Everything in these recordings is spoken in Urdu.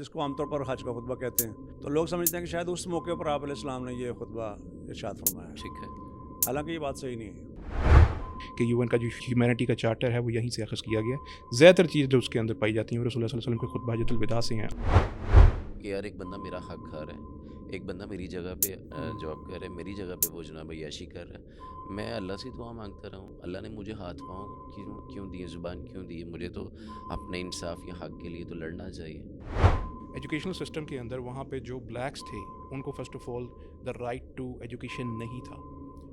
جس کو عام طور پر حج کا خطبہ کہتے ہیں، تو لوگ سمجھتے ہیں کہ شاید اس موقع پر آپ علیہ السلام نے یہ خطبہ ارشاد فرمایا ہے، ٹھیک ہے. حالانکہ یہ بات صحیح نہیں ہے. کہ UN کا جو ہیومینٹی کا چارٹر ہے وہ یہیں سے اخذ کیا گیا ہے. زیادہ تر چیزیں جو اس کے اندر پائی جاتی ہیں وہ رسول اللہ صلی اللہ علیہ وسلم کے خطبہ حجۃ الوداع سے ہیں. کہ یار ایک بندہ میرا حق کھا رہا ہے، ایک بندہ میری جگہ پہ جواب کر رہا ہے، میری جگہ پہ وہ جناب عیاشی کر رہا ہے. میں اللہ سے دعا مانگتا رہا ہوں، اللہ نے مجھے ہاتھ پاؤں کیوں دیے، زبان کیوں دی ہے؟ مجھے تو اپنے انصاف یا حق کے لیے تو لڑنا چاہیے. ایجوکیشنل سسٹم کے اندر وہاں پہ جو بلیکس تھے ان کو first of all the right to education نہیں تھا.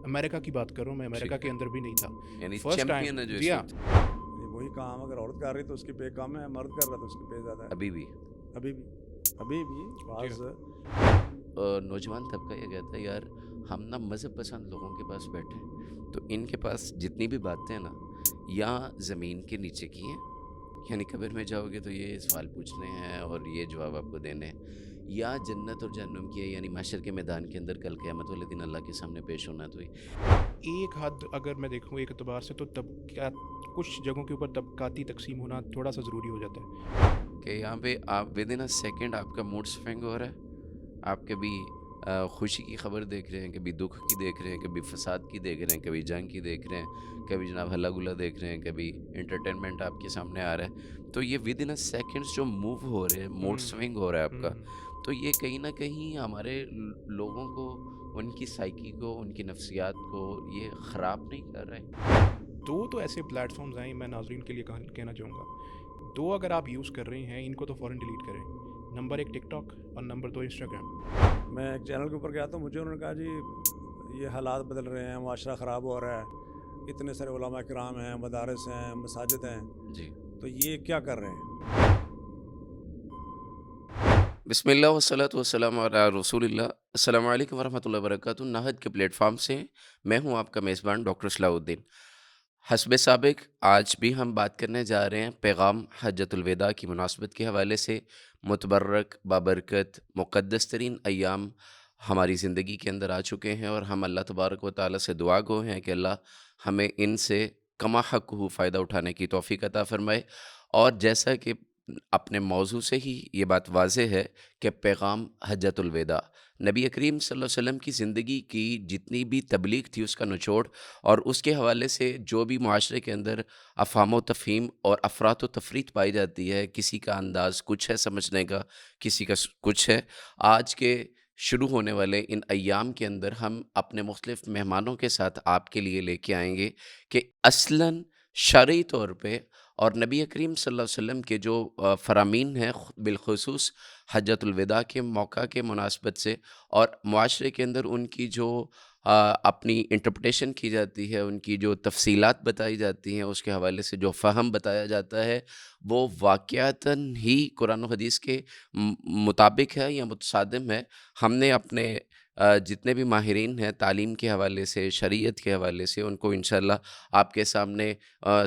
امریکہ کی بات کر رہا ہوں میں، امریکہ کے اندر بھی نہیں تھا. یعنی فرسٹ چیمپئن ہے ٹائم جو جی اس ہاں وقت وہی کام اگر عورت کر رہی تو اس کی پے کم ہے، مرد کر رہا تو اس کی پے زیادہ ہے. ابھی بھی ابھی بھی بعض نوجوان طبقہ یہ کہتا ہے یار ہم نا مذہب پسند لوگوں کے پاس بیٹھے ہیں، تو ان کے پاس جتنی بھی باتیں ہیں نا یا زمین کے نیچے کی ہیں، یعنی قبر میں جاؤ گے تو یہ سوال پوچھنے ہیں اور یہ جواب آپ کو دینے ہیں، یا جنت اور جہنم کی ہے، یعنی محشر کے میدان کے اندر کل قیامت والے دن اللہ کے سامنے پیش ہونا. تو ایک حد اگر میں دیکھوں ایک اعتبار سے تو طبقات کچھ جگہوں کے اوپر طبقاتی تقسیم ہونا تھوڑا سا ضروری ہو جاتا ہے. کہ یہاں پہ آپ ود ان اے سیکنڈ آپ کا موڈ سوئنگ ہو رہا ہے. آپ کبھی خوشی کی خبر دیکھ رہے ہیں، کبھی دکھ کی دیکھ رہے ہیں، کبھی فساد کی دیکھ رہے ہیں، کبھی جنگ کی دیکھ رہے ہیں، کبھی جناب ہلا گلا دیکھ رہے ہیں، کبھی انٹرٹینمنٹ آپ کے سامنے آ رہا ہے. تو یہ ود ان اے سیکنڈس جو موو ہو رہے ہیں، موڈ سوئنگ ہو رہا ہے آپ کا، تو یہ کہیں نہ کہیں ہمارے لوگوں کو، ان کی سائیکی کو، ان کی نفسیات کو یہ خراب نہیں کر رہے؟ دو تو ایسے پلیٹ فارمز ہیں، میں ناظرین کے لیے کہنا چاہوں گا، دو اگر آپ یوز کر رہے ہیں ان کو تو فوراً ڈیلیٹ کریں. نمبر 1 ٹک ٹاک اور نمبر 2 انسٹاگرام. میں ایک چینل کے اوپر گیا تو مجھے انہوں نے کہا جی یہ حالات بدل رہے ہیں، معاشرہ خراب ہو رہا ہے، اتنے سارے علماء کرام ہیں، مدارس ہیں، مساجد ہیں، جی. تو یہ کیا کر رہے ہیں؟ بسم اللہ والصلاۃ والسلام علی رسول اللہ. السلام علیکم ورحمۃ اللہ وبرکاتہ. نہد کے پلیٹ فارم سے میں ہوں آپ کا میزبان ڈاکٹر صلاح الدین. حسب سابق آج بھی ہم بات کرنے جا رہے ہیں پیغام حجۃ الوداع کی مناسبت کے حوالے سے. متبرک، بابرکت، مقدس ترین ایام ہماری زندگی کے اندر آ چکے ہیں، اور ہم اللہ تبارک و تعالیٰ سے دعا گو ہیں کہ اللہ ہمیں ان سے کما حق ہو فائدہ اٹھانے کی توفیق عطا فرمائے. اور جیسا کہ اپنے موضوع سے ہی یہ بات واضح ہے کہ پیغام حجۃ الوداع نبی کریم صلی اللہ علیہ وسلم کی زندگی کی جتنی بھی تبلیغ تھی اس کا نچوڑ، اور اس کے حوالے سے جو بھی معاشرے کے اندر افہام و تفہیم اور افراط و تفریط پائی جاتی ہے، کسی کا انداز کچھ ہے سمجھنے کا، کسی کا کچھ ہے. آج کے شروع ہونے والے ان ایام کے اندر ہم اپنے مختلف مہمانوں کے ساتھ آپ کے لیے لے کے آئیں گے کہ اصلاً شرعی طور پہ اور نبی کریم صلی اللہ علیہ وسلم کے جو فرامین ہیں بالخصوص حجۃ الوداع کے موقع کے مناسبت سے، اور معاشرے کے اندر ان کی جو اپنی انٹرپریٹیشن کی جاتی ہے، ان کی جو تفصیلات بتائی جاتی ہیں، اس کے حوالے سے جو فہم بتایا جاتا ہے، وہ واقعتاً ہی قرآن و حدیث کے مطابق ہے یا متصادم ہے. ہم نے اپنے جتنے بھی ماہرین ہیں تعلیم کے حوالے سے، شریعت کے حوالے سے، ان کو انشاءاللہ آپ کے سامنے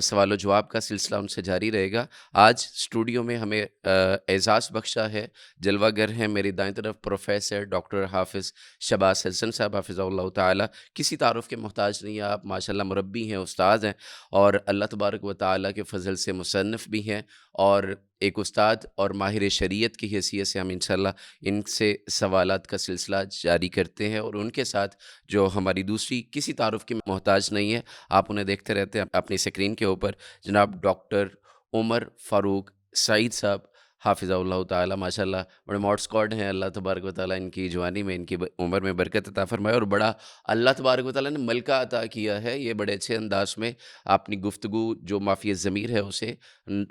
سوال و جواب کا سلسلہ ان سے جاری رہے گا. آج اسٹوڈیو میں ہمیں اعزاز بخشا ہے، جلوہ گر ہیں میری دائیں طرف پروفیسر ڈاکٹر حافظ شہباز حسن صاحب حافظہ اللہ تعالیٰ. کسی تعارف کے محتاج نہیں ہیں آپ، ماشاءاللہ مربی ہیں، استاد ہیں، اور اللہ تبارک و تعالیٰ کے فضل سے مصنف بھی ہیں، اور ایک استاد اور ماہر شریعت کی حیثیت سے ہم انشاءاللہ ان سے سوالات کا سلسلہ جاری کرتے ہیں. اور ان کے ساتھ جو ہماری دوسری کسی تعارف کی محتاج نہیں ہے، آپ انہیں دیکھتے رہتے ہیں اپنی اسکرین کے اوپر، جناب ڈاکٹر عمر فاروق سعید صاحب حافظہ اللہ تعالیٰ. ماشاءاللہ بڑے ماڈ اسکواڈ ہیں، اللہ تبارک و تعالیٰ ان کی جوانی میں، ان کی عمر میں برکت عطا فرمائے، اور بڑا اللہ تبارک و تعالیٰ نے ملکہ عطا کیا ہے. یہ بڑے اچھے انداز میں اپنی گفتگو جو مافی ضمیر ہے اسے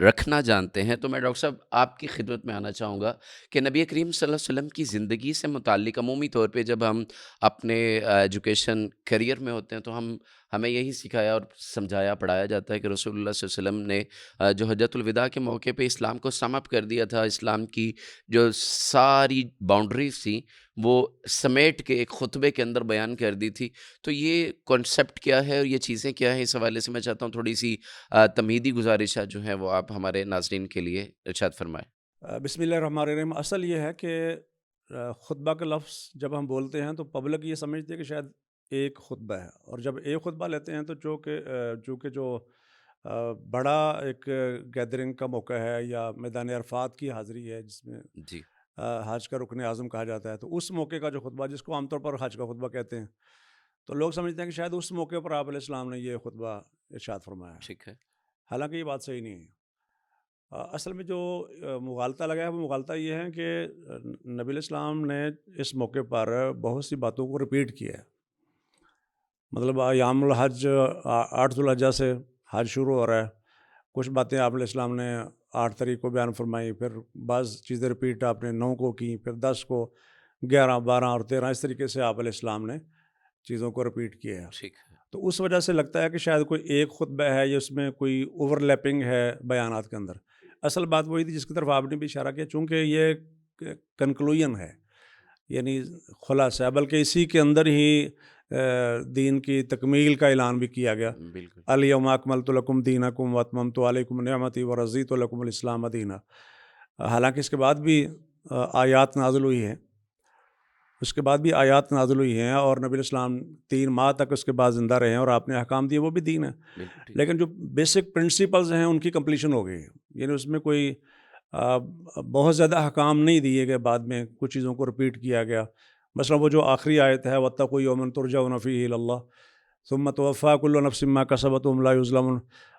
رکھنا جانتے ہیں. تو میں ڈاکٹر صاحب آپ کی خدمت میں آنا چاہوں گا کہ نبی کریم صلی اللہ علیہ وسلم کی زندگی سے متعلق عمومی طور پہ جب ہم اپنے ایجوکیشن کیریئر میں ہوتے ہیں تو ہمیں یہی سکھایا اور سمجھایا پڑھایا جاتا ہے کہ رسول اللہ صلی اللہ علیہ وسلم نے جو حجۃ الوداع کے موقع پہ اسلام کو سم اپ کر دیا تھا، اسلام کی جو ساری باؤنڈریز تھیں وہ سمیٹ کے ایک خطبے کے اندر بیان کر دی تھی. تو یہ کانسیپٹ کیا ہے اور یہ چیزیں کیا ہیں، اس حوالے سے میں چاہتا ہوں تھوڑی سی تمہیدی گزارشات جو ہیں وہ آپ ہمارے ناظرین کے لیے ارشاد فرمائیں. بسم اللہ الرحمن الرحیم. اصل یہ ہے کہ خطبہ کا لفظ جب ہم بولتے ہیں تو پبلک یہ سمجھتے ہے کہ شاید ایک خطبہ ہے، اور جب ایک خطبہ لیتے ہیں تو چونکہ جو بڑا ایک گیدرنگ کا موقع ہے یا میدان عرفات کی حاضری ہے جس میں جی حج کا رکن اعظم کہا جاتا ہے، تو اس موقع کا جو خطبہ جس کو عام طور پر حج کا خطبہ کہتے ہیں، تو لوگ سمجھتے ہیں کہ شاید اس موقع پر آپ علیہ السلام نے یہ خطبہ ارشاد فرمایا ہے، ٹھیک ہے حالانکہ یہ بات صحیح نہیں ہے۔ اصل میں جو مغالطہ لگا ہے وہ مغالطہ یہ ہے کہ نبی علیہ السلام نے اس موقع پر بہت سی باتوں کو رپیٹ کیا ہے، مطلب ایام الحج 8 ذوالحجہ سے حج شروع ہو رہا ہے، کچھ باتیں آپ علیہ السلام نے 8 تاریخ کو بیان فرمائی، پھر بعض چیزیں رپیٹ آپ نے 9 کو کی، پھر 10 کو، 11، 12 اور 13، اس طریقے سے آپ علیہ السلام نے چیزوں کو رپیٹ کیا ہے۔ ٹھیک ہے تو اس وجہ سے لگتا ہے کہ شاید کوئی ایک خطبہ ہے یا اس میں کوئی اوور لیپنگ ہے بیانات کے اندر۔ اصل بات وہی تھی جس کی طرف آپ نے بھی اشارہ کیا، چونکہ یہ کنکلوژن ہے، یعنی خلاصہ ہے، بلکہ اسی کے اندر ہی دین کی تکمیل کا اعلان بھی کیا گیا۔ بالکل الیوم اکملت لکم دینکم واتممت علیکم نعمتی ورضیت لکم الاسلام دینا۔ حالانکہ اس کے بعد بھی آیات نازل ہوئی ہیں، اس کے بعد بھی آیات نازل ہوئی ہیں، اور نبی علیہ السلام 3 ماہ تک اس کے بعد زندہ رہے ہیں اور آپ نے احکام دیے، وہ بھی دین ہے، بالکل ٹھیک لیکن جو بیسک پرنسپلز ہیں ان کی کمپلیشن ہو گئی ہے، یعنی اس میں کوئی بہت زیادہ احکام نہیں دیے گئے، بعد میں کچھ چیزوں کو رپیٹ کیا گیا۔ مثلا وہ جو آخری آیت ہے وَاتَّقُوا يَوْمًا تُرْجَعُونَ فِيهِ إِلَى اللَّهِ ثُمَّ تُوَفَّىٰ كُلُّ نَفْسٍ مَّا كَسَبَتْ وَهُمْ لَا يُظْلَمُونَ۔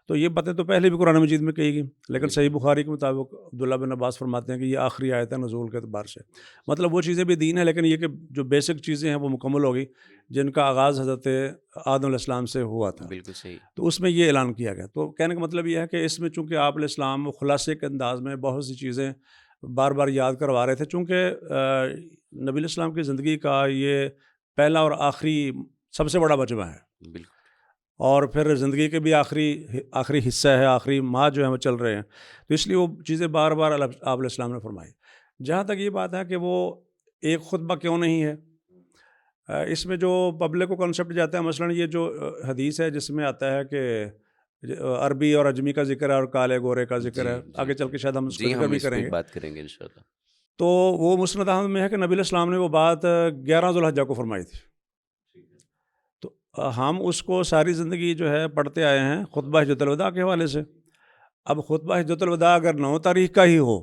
تو یہ باتیں تو پہلے بھی قرآن مجید میں کہی گئی، لیکن صحیح بخاری کے مطابق عبداللہ بن عباس فرماتے ہیں کہ یہ آخری آیت ہے نزول کے اعتبار سے، مطلب وہ چیزیں بھی دین ہے، لیکن یہ کہ جو بیسک چیزیں ہیں وہ مکمل ہو گئی، جن کا آغاز حضرت آدم علیہ السلام سے ہوا تھا، بالکل صحیح تو اس میں یہ اعلان کیا گیا۔ تو کہنے کا مطلب یہ ہے کہ اس میں چونکہ آپ علیہ السلام خلاصے کے انداز میں بہت سی چیزیں بار بار یاد کروا رہے تھے، چونکہ نبی علیہ السلام کی زندگی کا یہ پہلا اور آخری سب سے بڑا مجمع ہے، بالکل اور پھر زندگی کے بھی آخری حصہ ہے، آخری ماہ جو ہیں وہ چل رہے ہیں، تو اس لیے وہ چیزیں بار بار آپ علیہ السلام نے فرمائی۔ جہاں تک یہ بات ہے کہ وہ ایک خطبہ کیوں نہیں ہے، اس میں جو پبلک کو کنسیپٹ جاتا ہے، مثلا یہ جو حدیث ہے جس میں آتا ہے کہ عربی اور عجمی کا ذکر ہے اور کالے گورے کا ذکر جی ہے، جی آگے چل کے شاید ہم اس کا جی ذکر ہم بھی اس کریں پہ گے، بات کریں گے انشاءاللہ تو وہ مسند احمد میں ہے کہ نبی علیہ السلام نے وہ بات 11 ذوالحجہ کو فرمائی تھی، تو ہم اس کو ساری زندگی جو ہے پڑھتے آئے ہیں خطبہ حجۃ الوداع کے حوالے سے۔ اب خطبہ حجۃ الوداع اگر 9 تاریخ کا ہی ہو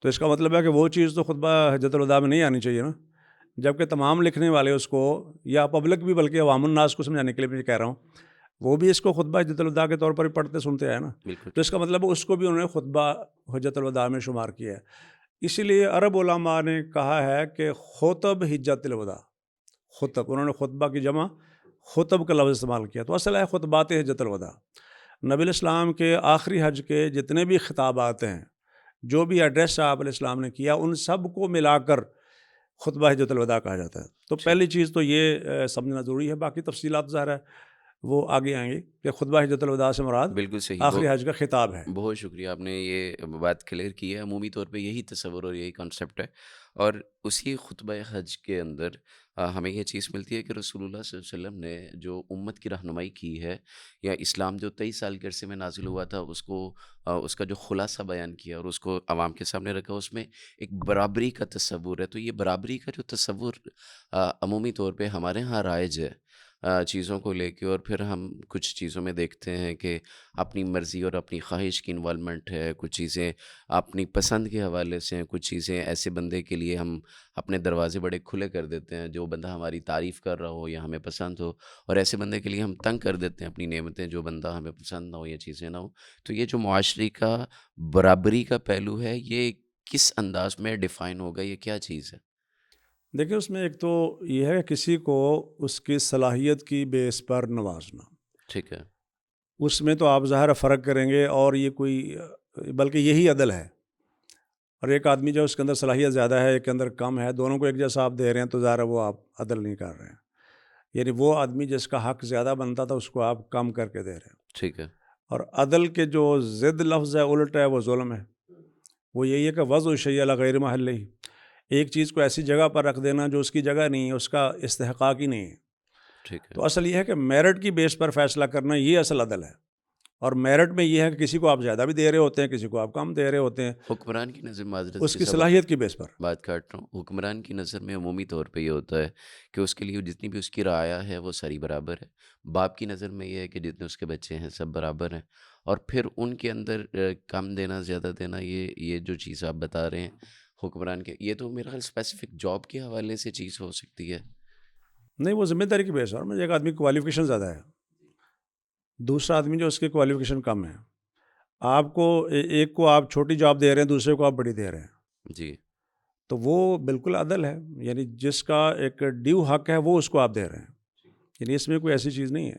تو اس کا مطلب ہے کہ وہ چیز تو خطبہ حجۃ الوداع میں نہیں آنی چاہیے نا، جبکہ تمام لکھنے والے اس کو، یا پبلک بھی بلکہ عوام الناس کو سمجھانے کے لیے میں کہہ رہا ہوں، وہ بھی اس کو خطبہ حجۃ الوداع کے طور پر ہی پڑھتے سنتے آئے نا، بالکل تو اس کا مطلب اس کو بھی انہوں نے خطبہ حجۃ الوداع میں شمار کیا ہے۔ اسی لیے عرب علماء نے کہا ہے کہ خطب حجۃ الوداع، خطب، انہوں نے خطبہ کی جمع خطب کا لفظ استعمال کیا، تو اصل ہے خطبات حجۃ الوداع۔ نبی علیہ السلام کے آخری حج کے جتنے بھی خطابات ہیں، جو بھی ایڈریس آپ علیہ السلام نے کیا، ان سب کو ملا کر خطبہ حجۃ الوداع کہا جاتا ہے۔ تو پہلی چیز تو یہ سمجھنا ضروری ہے، باقی تفصیلات ظاہر ہے وہ آگے آئیں گے کہ خطبہ حجۃ الوداع سے مراد بالکل صحیح آخری حج کا خطاب ہے۔ بہت شکریہ، آپ نے یہ بات کلیئر کی ہے۔ عمومی طور پہ یہی تصور اور یہی کانسیپٹ ہے، اور اسی خطبہ حج کے اندر ہمیں یہ چیز ملتی ہے کہ رسول اللہ صلی اللہ علیہ وسلم نے جو امت کی رہنمائی کی ہے، یا اسلام جو 23 سال کے عرصے میں نازل ہوا تھا، اس کا جو خلاصہ بیان کیا اور اس کو عوام کے سامنے رکھا، اس میں ایک برابری کا تصور ہے۔ تو یہ برابری کا جو تصور عمومی طور پہ ہمارے ہاں رائج ہے چیزوں کو لے کے، اور پھر ہم کچھ چیزوں میں دیکھتے ہیں کہ اپنی مرضی اور اپنی خواہش کی انوالومنٹ ہے، کچھ چیزیں اپنی پسند کے حوالے سے ہیں، کچھ چیزیں ایسے بندے کے لیے ہم اپنے دروازے بڑے کھلے کر دیتے ہیں جو بندہ ہماری تعریف کر رہا ہو یا ہمیں پسند ہو، اور ایسے بندے کے لیے ہم تنگ کر دیتے ہیں اپنی نعمتیں جو بندہ ہمیں پسند نہ ہو یا چیزیں نہ ہو۔ تو یہ جو معاشرے کا برابری کا پہلو ہے، یہ کس انداز میں ڈیفائن ہوگا، یہ کیا چیز ہے؟ دیکھیں اس میں ایک تو یہ ہے کہ کسی کو اس کی صلاحیت کی بیس پر نوازنا، ٹھیک ہے اس میں تو آپ ظاہر فرق کریں گے، اور یہ کوئی، بلکہ یہی عدل ہے، اور ایک آدمی جو اس کے اندر صلاحیت زیادہ ہے، ایک کے اندر کم ہے، دونوں کو ایک جیسا آپ دے رہے ہیں تو ظاہر ہے وہ آپ عدل نہیں کر رہے ہیں، یعنی وہ آدمی جس کا حق زیادہ بنتا تھا اس کو آپ کم کر کے دے رہے ہیں۔ ٹھیک ہے اور عدل کے جو ضد لفظ ہے، الٹ ہے، وہ ظلم ہے۔ وہ یہی ہے کہ وضع الشیء علی غیر محلہ، ایک چیز کو ایسی جگہ پر رکھ دینا جو اس کی جگہ نہیں ہے، اس کا استحقاق ہی نہیں ہے۔ ٹھیک ہے تو اصل یہ ہے کہ میرٹ کی بیس پر فیصلہ کرنا، یہ اصل عدل ہے، اور میرٹ میں یہ ہے کہ کسی کو آپ زیادہ بھی دے رہے ہوتے ہیں, کسی کو آپ کم دے رہے ہوتے ہیں, حکمران کی نظر معذرت اس سے کی سوال صلاحیت کی بیس پر. بات کاٹ رہا ہوں. حکمران کی نظر میں عمومی طور پہ یہ ہوتا ہے کہ اس کے لیے جتنی بھی اس کی رعایا ہے وہ ساری برابر ہے. باپ کی نظر میں یہ ہے کہ جتنے اس کے بچے ہیں سب برابر ہیں, اور پھر ان کے اندر کم دینا زیادہ دینا, یہ جو چیز آپ بتا رہے ہیں حکمران کے, یہ تو میرا خیال اسپیسیفک جاب کے حوالے سے چیز ہو سکتی ہے. نہیں, وہ ذمہ داری کی بیس پر. مجھے ایک آدمی کی کوالیفیکیشن زیادہ ہے, دوسرا آدمی جو اس کی کوالیفیکیشن کم ہے, آپ کو ایک کو آپ چھوٹی جاب دے رہے ہیں, دوسرے کو آپ بڑی دے رہے ہیں, جی تو وہ بالکل عدل ہے. یعنی جس کا ایک ڈیو حق ہے وہ اس کو آپ دے رہے ہیں. یعنی اس میں کوئی ایسی چیز نہیں ہے.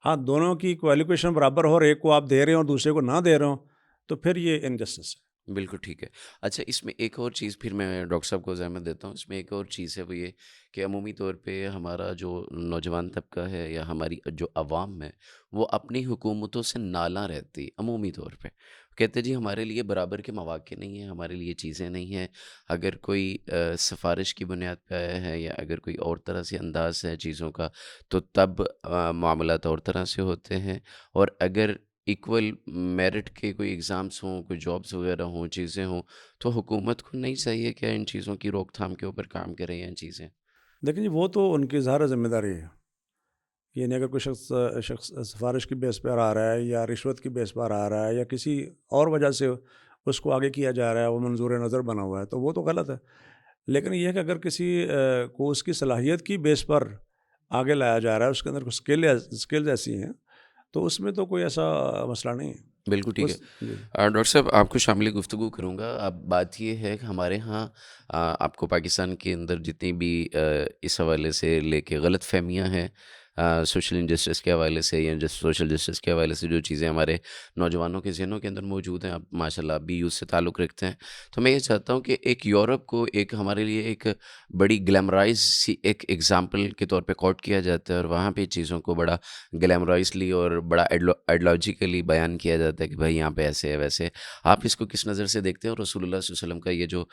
ہاں, دونوں کی کوالیفیکیشن برابر ہو اور ایک کو آپ دے رہے ہیں اور دوسرے کو نہ دے رہے ہوں, تو پھر یہ انجسٹس ہے. بالکل ٹھیک ہے. اچھا, اس میں ایک اور چیز پھر میں ڈاکٹر صاحب کو زحمت دیتا ہوں. اس میں ایک اور چیز ہے, وہ یہ کہ عمومی طور پہ ہمارا جو نوجوان طبقہ ہے یا ہماری جو عوام ہے وہ اپنی حکومتوں سے نالاں رہتی عمومی طور پہ. کہتے جی ہمارے لیے برابر کے مواقع نہیں ہیں, ہمارے لیے چیزیں نہیں ہیں. اگر کوئی سفارش کی بنیاد پہ آیا ہے یا اگر کوئی اور طرح سے انداز ہے چیزوں کا تو تب معاملات اور طرح سے ہوتے ہیں. اور اگر ایکول میرٹ کے کوئی ایگزامس ہوں, کوئی جابس وغیرہ ہوں, چیزیں ہوں, تو حکومت کو نہیں چاہیے کہ ان چیزوں کی روک تھام کے اوپر کام کرے یا ان چیزیں. دیکھیں جی, وہ تو ان کی ظاہر ذمہ داری ہے. یعنی اگر کوئی شخص سفارش کی بیس پر آ رہا ہے یا رشوت کی بیس پر آ رہا ہے یا کسی اور وجہ سے اس کو آگے کیا جا رہا ہے, وہ منظور نظر بنا ہوا ہے, تو وہ تو غلط ہے. لیکن یہ ہے کہ اگر کسی کو اس کی صلاحیت کی بیس پر آگے لایا جا رہا ہے, اس کے اندر کچھ اسکلز ایسی ہیں, تو اس میں تو کوئی ایسا مسئلہ نہیں ہے. بالکل ٹھیک ہے. جی. ڈاکٹر صاحب آپ کو شامل گفتگو کروں گا. اب بات یہ ہے کہ ہمارے ہاں آپ کو پاکستان کے اندر جتنی بھی اس حوالے سے لے کے غلط فہمیاں ہیں سوشل انجسٹس کے حوالے سے یا سوشل جسٹس کے حوالے سے, جو چیزیں ہمارے نوجوانوں کے ذہنوں کے اندر موجود ہیں, آپ ماشاء اللہ آپ بھی یوز سے تعلق رکھتے ہیں, تو میں یہ چاہتا ہوں کہ ایک یورپ کو ایک ہمارے لیے ایک بڑی گلیمرائز سی ایک ایگزامپل کے طور پہ کوٹ کیا جاتا ہے, اور وہاں پہ چیزوں کو بڑا گلیمرائزلی اور بڑا آئیڈیالوجیکلی بیان کیا جاتا ہے کہ بھائی یہاں پہ ایسے ہے ویسے. آپ اس کو کس نظر سے دیکھتے ہیں, اور رسول اللہ صلی اللہ علیہ وسلم کا یہ جو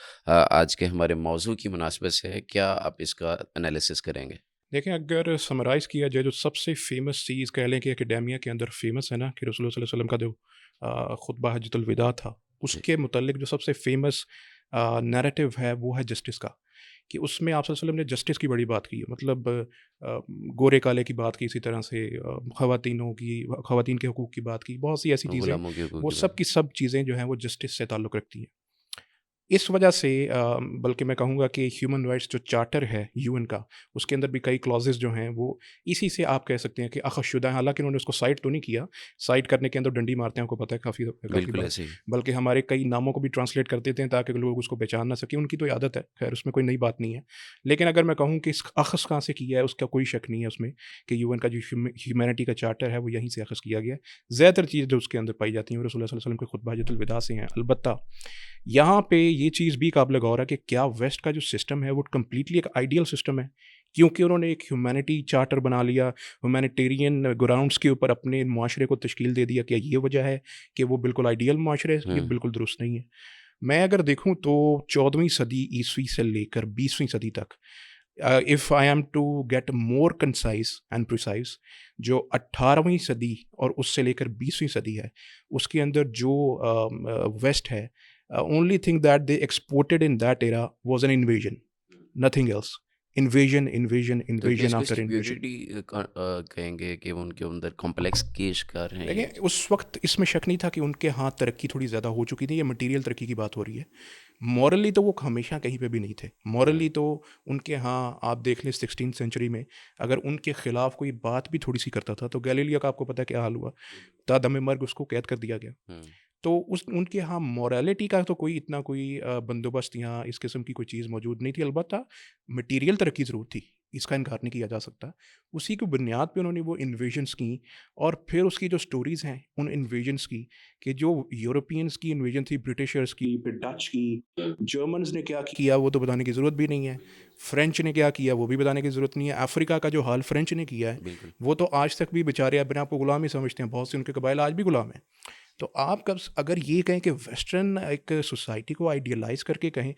آج کے ہمارے موضوع کی مناسبت سے ہے, کیا آپ اس کا انالیسس کریں گے؟ دیکھیں, اگر سمرائز کیا جائے جو سب سے فیمس چیز کہہ لیں کہ اکیڈیمیا کے اندر فیمس ہے نا, کہ رسول اللہ صلی اللہ علیہ وسلم کا جو خطبہ حجۃ الوداع تھا, اس کے متعلق جو سب سے فیمس نیریٹو ہے وہ ہے جسٹس کا, کہ اس میں آپ صلی اللہ علیہ وسلم نے جسٹس کی بڑی بات کی. مطلب گورے کالے کی بات کی, اسی طرح سے خواتین کے حقوق کی بات کی, بہت سی ایسی چیزیں, غلاموں کے حقوق وہ کی سب کی سب چیزیں جو ہیں وہ جسٹس سے تعلق رکھتی ہیں. اس وجہ سے بلکہ میں کہوں گا کہ ہیومن رائٹس جو چارٹر ہے یو این کا, اس کے اندر بھی کئی کلازز جو ہیں وہ اسی سے آپ کہہ سکتے ہیں کہ اخذ شدہ ہیں. حالانکہ انہوں نے اس کو سائٹ تو نہیں کیا, سائٹ کرنے کے اندر ڈنڈی مارتے ہیں, آپ کو پتہ ہے کافی بالکل بار, ایسے ہی. بلکہ ہمارے کئی ناموں کو بھی ٹرانسلیٹ کر دیتے ہیں تاکہ لوگ اس کو پہچان نہ سکیں. ان کی تو عادت ہے, خیر اس میں کوئی نئی بات نہیں ہے. لیکن اگر میں کہوں کہ اس اخذ کہاں سے کیا ہے, اس کا کوئی شک نہیں ہے اس میں کہ یو این کا جو ہیومینٹی کا چارٹر ہے وہ یہیں سے اخذ کیا گیا ہے. زیادہ تر چیز جو اس کے اندر پائی جاتی ہیں وہ رسول اللہ صلی اللہ علیہ وسلم کے خطبہ حجۃ الوداع سے ہیں. البتہ یہاں پہ یہ چیز بھی قابل غور ہے کہ کیا ویسٹ کا جو سسٹم ہے وہ کمپلیٹلی ایک آئیڈیل سسٹم ہے, کیونکہ انہوں نے ایک ہیومینٹی چارٹر بنا لیا, ہیومینیٹیرین گراؤنڈس کے اوپر اپنے معاشرے کو تشکیل دے دیا. کیا یہ وجہ ہے کہ وہ بالکل آئیڈیل معاشرے ہے؟ یہ بالکل درست نہیں ہے. میں اگر دیکھوں تو 14ویں صدی عیسوی سے لے کر 20ویں صدی تک, if I am to get more concise and precise, جو 18ویں صدی اور اس سے لے کر 20ویں صدی ہے, اس کے اندر جو ویسٹ ہے, only thing that they exported in that era was an invasion, nothing else. invasion after invasion. کہیں گے کہ ان کے اندر کمپلیکس کے شکار ہیں. دیکھیں, اس وقت اس میں شک نہیں تھا کہ ان کے ہاں ترقی تھوڑی زیادہ ہو چکی تھی. یہ مٹیریل ترقی کی بات ہو رہی ہے. مورلی تو وہ ہمیشہ کہیں پہ بھی نہیں تھے. مورلی تو ان کے ہاں آپ دیکھ لیں 16th سینچری میں اگر ان کے خلاف کوئی بات بھی تھوڑی سی کرتا تھا تو گیلیلیا کا آپ کو پتہ ہے کیا حال ہوا, تا دم مرگ اس کو قید کر دیا گیا. تو ان کے ہاں مورالٹی کا تو کوئی اتنا کوئی بندوبست یا اس قسم کی کوئی چیز موجود نہیں تھی. البتہ مٹیریل ترقی ضرور تھی, اس کا انکار نہیں کیا جا سکتا. اسی کی بنیاد پہ انہوں نے وہ انویژنس کی, اور پھر اس کی جو سٹوریز ہیں ان انویژنس کی, کہ جو یورپینس کی انویژن تھی, برٹشرز کی, پھر ڈچ کی, جرمنز نے کیا کیا وہ تو بتانے کی ضرورت بھی نہیں ہے, فرینچ نے کیا کیا وہ بھی بتانے کی ضرورت نہیں ہے. افریقہ کا جو حال فرینچ نے کیا ہے وہ تو آج تک بھی بیچارے اپنے آپ کو غلام ہی سمجھتے ہیں. بہت سے ان کے قبائل آج بھی غلام ہیں. تو آپ اگر یہ کہیں کہ ویسٹرن ایک سوسائٹی کو آئیڈیلائز کر کے کہیں,